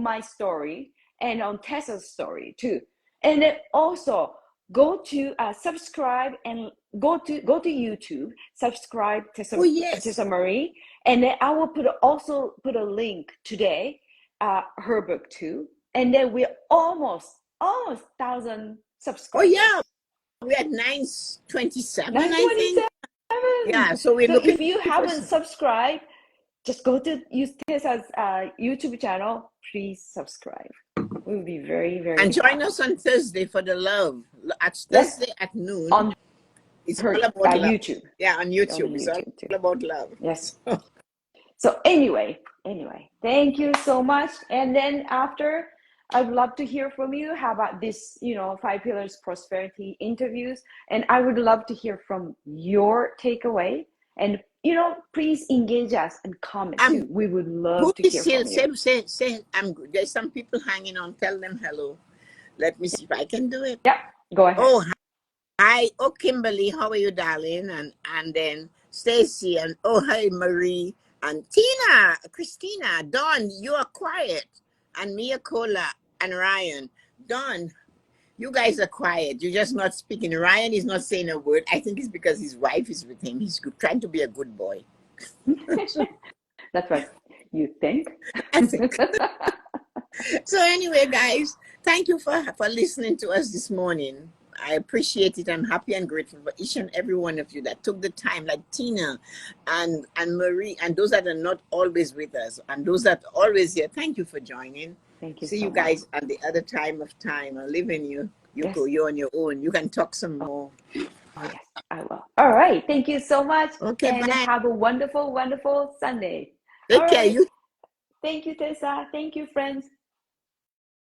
S1: my story and on Tessa's story too. And then also go to subscribe and go to YouTube, subscribe
S2: Oh yes.
S1: Tessa-Marie, and then I will also put a link today, her book too. And then we're almost 1,000
S2: Oh
S1: subscribers.
S2: yeah. we're at 9:27, I think.
S1: 9:27.
S2: Yeah, so we're
S1: So
S2: looking
S1: if you
S2: for
S1: haven't subscribed, just go to Tessa's YouTube channel. Please subscribe. We will be very, very
S2: and join
S1: happy.
S2: us on Thursday for the love. At
S1: Yes,
S2: Thursday at noon.
S1: on
S2: It's
S1: her
S2: all about love.
S1: YouTube.
S2: Yeah, on
S1: On the
S2: YouTube. It's all
S1: YouTube too.
S2: about love.
S1: Yes. So anyway, thank you so much. And then after, I would love to hear from you. How about this, 5 pillars prosperity interviews? And I would love to hear from your takeaway. And please engage us and comment too. We would
S2: Who
S1: love to
S2: is
S1: hear
S2: here?
S1: from you.
S2: Say, I'm good. There's some people hanging on. Tell them hello. Let me see if I can do it.
S1: Yep, go ahead.
S2: Oh, hi. Oh, Kimberly, how are you, darling? And then Stacy, and oh, hi, Marie, and Tina, Christina, Dawn, you are quiet, and Mia Cola, and Ryan. Dawn, you guys are quiet. You're just not speaking. Ryan is not saying a word. I think it's because his wife is with him. He's trying to be a good boy.
S1: That's what you think.
S2: I think. So anyway, guys, thank you for listening to us this morning. I appreciate it. I'm happy and grateful for each and every one of you that took the time, like Tina and Marie, and those that are not always with us, and those that are always here. Thank you for joining.
S1: Thank you
S2: See
S1: so
S2: you
S1: much.
S2: guys at the other time of time. I live in you. You
S1: Yes.
S2: go. You're on your own. You can talk some more.
S1: Oh, yes, I will. All right. Thank you so much.
S2: Okay,
S1: And
S2: bye.
S1: have a wonderful, wonderful Sunday. All
S2: Take care.
S1: right.
S2: You.
S1: Thank you, Tessa. Thank you, friends.